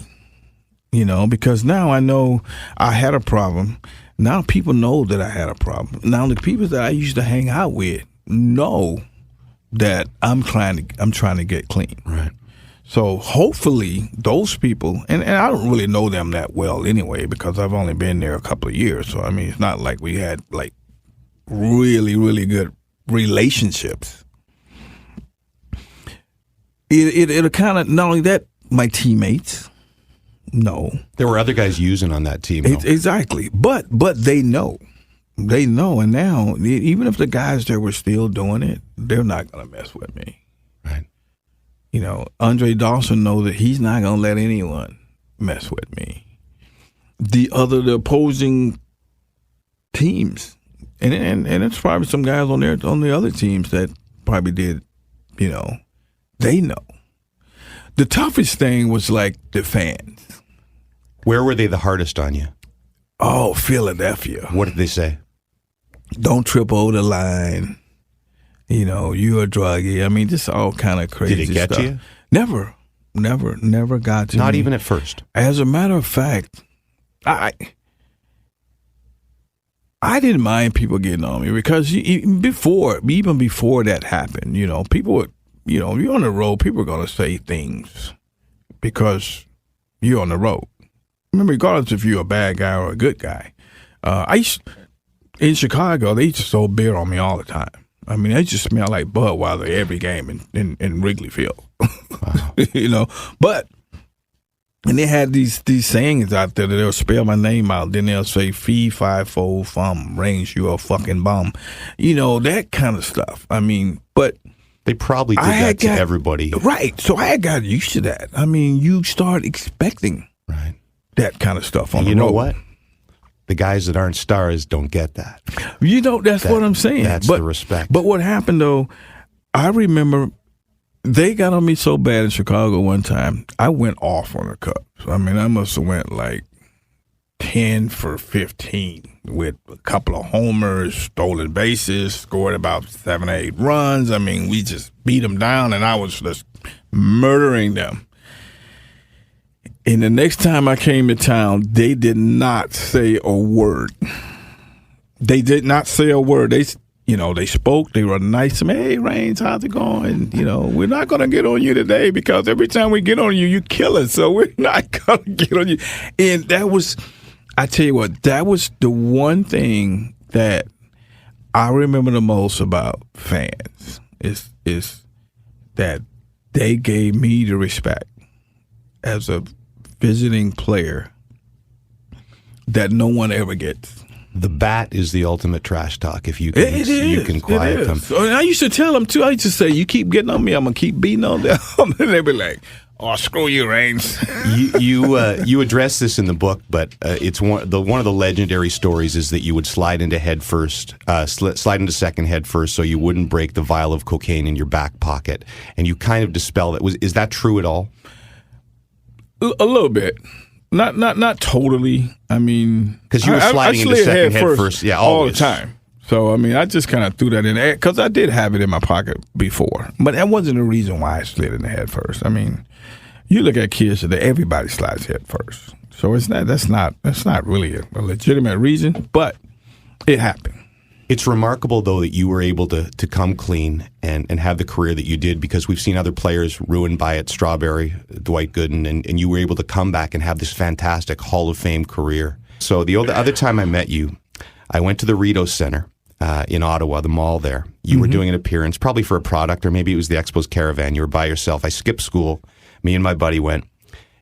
Speaker 14: Because now I know I had a problem. Now people know that I had a problem. Now the people that I used to hang out with know that I'm trying to get clean.
Speaker 4: Right.
Speaker 14: So hopefully those people, and I don't really know them that well anyway, because I've only been there a couple of years. So, I mean, it's not like we had like really, really good relationships. It'll kind of, not only that, my teammates, no.
Speaker 4: There were other guys using on that team.
Speaker 14: Exactly. But they know. They know. And now, even if the guys that were still doing it, they're not going to mess with me.
Speaker 4: Right.
Speaker 14: Andre Dawson knows that he's not going to let anyone mess with me. The opposing teams, and it's probably some guys on the other teams that probably did, they know. The toughest thing was like the fans.
Speaker 4: Where were they the hardest on you?
Speaker 14: Oh, Philadelphia.
Speaker 4: What did they say?
Speaker 14: Don't trip over the line. You're a druggie. I mean, just all kind of crazy stuff. Did it get you? Never got to me.
Speaker 4: Not even at first?
Speaker 14: As a matter of fact, I didn't mind people getting on me because even before that happened, people would, you're on the road, people are going to say things because you're on the road. Remember, regardless if you're a bad guy or a good guy. In Chicago, they used to throw beer on me all the time. I mean, they just smell like Budweiser every game in Wrigley Field. Wow. But, and they had these sayings out there that they'll spell my name out. Then they'll say, fee, fi, fo, fum, range, you a fucking bum. That kind of stuff. I mean, but.
Speaker 4: They probably did that to everybody.
Speaker 14: Right. So I got used to that. I mean, you start expecting that kind of stuff on the road. You know
Speaker 4: what? The guys that aren't stars don't get that.
Speaker 14: That's what I'm saying.
Speaker 4: That's the respect.
Speaker 14: But what happened, though, I remember they got on me so bad in Chicago one time, I went off on the Cubs. I mean, I must have went like 10 for 15 with a couple of homers, stolen bases, scored about 7 or 8 runs. I mean, we just beat them down, and I was just murdering them. And the next time I came to town, they did not say a word. They did not say a word. They spoke. They were nice to me. Hey, Raines, how's it going? We're not going to get on you today because every time we get on you, you kill us. So we're not going to get on you. And that was, I tell you what, that was the one thing that I remember the most about fans is that they gave me the respect as a visiting player that no one ever gets.
Speaker 4: The bat is the ultimate trash talk. If you can, you can quiet them.
Speaker 14: And I used to tell them too. I used to say, "You keep getting on me, I'm gonna keep beating on them." And they'd be like, Oh, screw you, Reigns.
Speaker 4: you address this in the book, but it's one of the legendary stories is that you would slide into second head first, so you wouldn't break the vial of cocaine in your back pocket, and you kind of dispel it. Is that true at all?
Speaker 14: A little bit. Not totally. I mean,
Speaker 4: because you were sliding into second head first, yeah,
Speaker 14: all the time. So I mean, I just kind of threw that in there because I did have it in my pocket before, but that wasn't the reason why I slid in the head first. I mean, you look at kids today, everybody slides head first. So that's not really a legitimate reason, but it happened.
Speaker 4: It's remarkable, though, that you were able to come clean and have the career that you did, because we've seen other players ruined by it, Strawberry, Dwight Gooden, and you were able to come back and have this fantastic Hall of Fame career. So the other time I met you, I went to the Rideau Center in Ottawa, the mall there. You were doing an appearance, probably for a product, or maybe it was the Expos Caravan. You were by yourself. I skipped school. Me and my buddy went,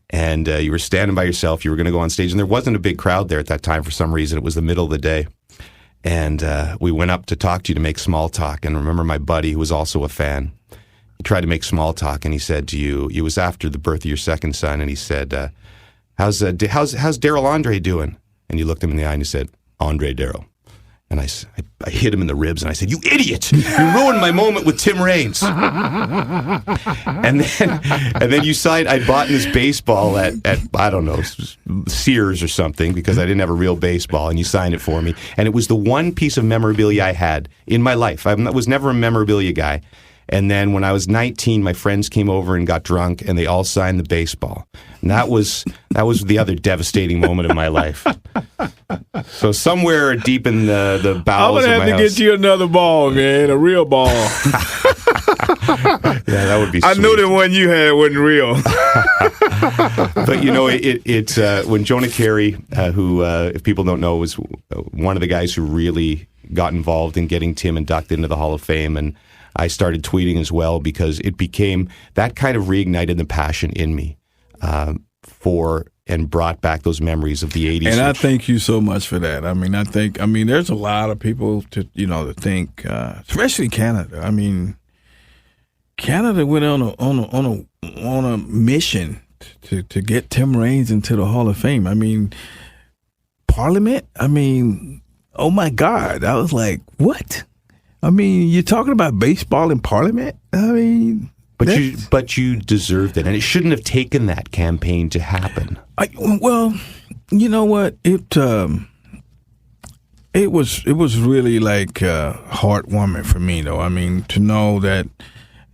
Speaker 4: and you were standing by yourself. You were going to go on stage, and there wasn't a big crowd there at that time for some reason. It was the middle of the day. And we went up to talk to you to make small talk. And remember my buddy, who was also a fan, he tried to make small talk, and he said to you, it was after the birth of your second son, and he said, how's Daryl Andre doing? And you looked him in the eye and you said, Andre Daryl. And I hit him in the ribs, and I said, you idiot! You ruined my moment with Tim Raines. and then you signed, I'd bought this baseball at I don't know, Sears or something, because I didn't have a real baseball, and you signed it for me. And it was the one piece of memorabilia I had in my life. I was never a memorabilia guy. And then when I was 19, my friends came over and got drunk, and they all signed the baseball. And that was the other devastating moment of my life. So somewhere deep in the bowels of my house,
Speaker 14: I'm gonna have to get you another ball, man, a real ball.
Speaker 4: Yeah, that would be sweet.
Speaker 14: I knew the one you had wasn't real.
Speaker 4: But you know, it's when Jonah Carey, who if people don't know, was one of the guys who really got involved in getting Tim inducted into the Hall of Fame, and I started tweeting as well, because it became that kind of reignited the passion in me for and brought back those memories of the 80s.
Speaker 14: And I thank you so much for that. I mean, there's a lot of people to think, especially Canada. I mean, Canada went on a mission to get Tim Raines into the Hall of Fame. I mean, Parliament. I mean, oh my God! I was like, what? I mean, you're talking about baseball in Parliament? I mean,
Speaker 4: but you deserved it, and it shouldn't have taken that campaign to happen.
Speaker 14: Well, you know what? It was really like heartwarming for me, though. I mean, to know that,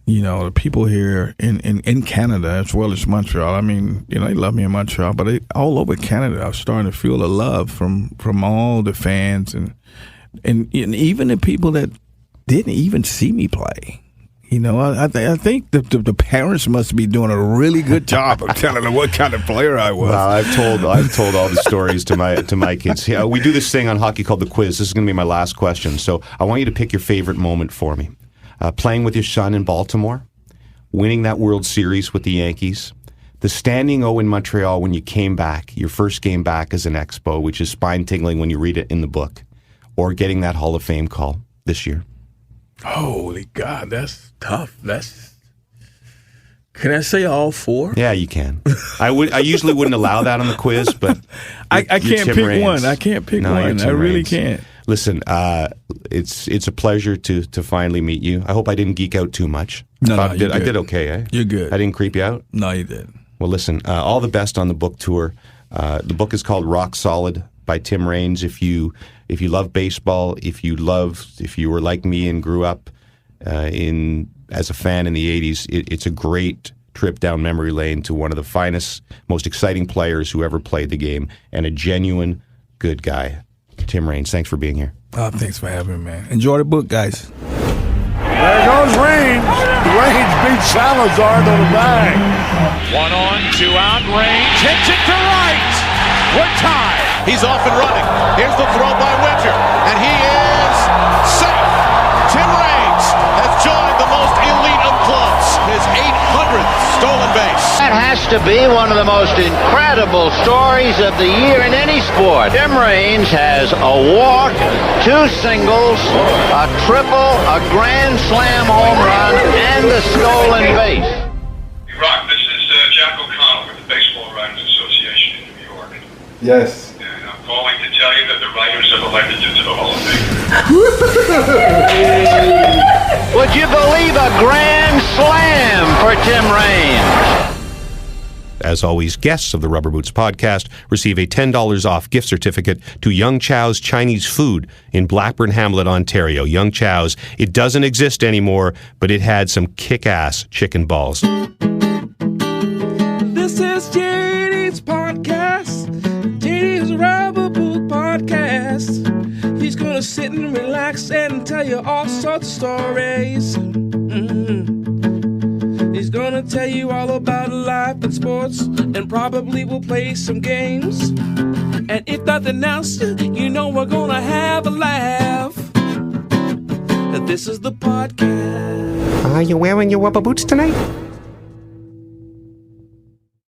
Speaker 14: you know, the people here in Canada as well as Montreal. I mean, you know, they love me in Montreal, but all over Canada, I was starting to feel the love from all the fans and even the people that didn't even see me play. You know, I think the parents must be doing a really good job of telling them what kind of player I was.
Speaker 4: Well, I've told all the stories to my kids. Yeah, we do this thing on hockey called the quiz. This is going to be my last question. So I want you to pick your favorite moment for me. Playing with your son in Baltimore, winning that World Series with the Yankees, the standing O in Montreal when you came back, your first game back as an Expo, which is spine-tingling when you read it in the book, or getting that Hall of Fame call this year.
Speaker 14: Holy God, that's tough. Can I say all four?
Speaker 4: Yeah, you can. I usually wouldn't allow that on the quiz, but
Speaker 14: I can't pick one. I can't pick one. I really can't.
Speaker 4: Listen, it's a pleasure to finally meet you. I hope I didn't geek out too much.
Speaker 14: No,
Speaker 4: I did okay, eh?
Speaker 14: You're good.
Speaker 4: I didn't creep you out?
Speaker 14: No, you did.
Speaker 4: Well, listen, all the best on the book tour. The book is called Rock Solid by Tim Raines. If you love baseball, if you were like me and grew up as a fan in the 80s, it's a great trip down memory lane to one of the finest, most exciting players who ever played the game, and a genuine good guy. Tim Raines, thanks for being here.
Speaker 14: Oh, thanks for having me, man. Enjoy the book, guys.
Speaker 12: There goes Raines. Raines beats Salazar to the bag. 1 on, 2 out. Raines hits it to right. We're tied. He's off and running. Here's the throw by Winter, and he is safe. Tim Raines has joined the most elite of clubs. His 800th stolen base.
Speaker 15: That has to be one of the most incredible stories of the year in any sport. Tim Raines has a walk, 2 singles, a triple, a grand slam home run, and the stolen base.
Speaker 16: Rock, this is Jeff
Speaker 14: Yes.
Speaker 16: And I'm calling to tell you that the writers have elected you to the Hall of Fame.
Speaker 15: Would you believe a grand slam for Tim Raines?
Speaker 4: As always, guests of the Rubber Boots podcast receive a $10 off gift certificate to Young Chow's Chinese Food in Blackburn Hamlet, Ontario. Young Chow's, it doesn't exist anymore, but it had some kick-ass chicken balls.
Speaker 3: This is JD's podcast. JD's Rubber Boot podcast. He's gonna sit and relax and tell you all sorts of stories. He's gonna tell you all about life and sports, and probably will play some games. And if nothing else, you know we're gonna have a laugh. This is the podcast.
Speaker 2: Are you wearing your rubber boots tonight?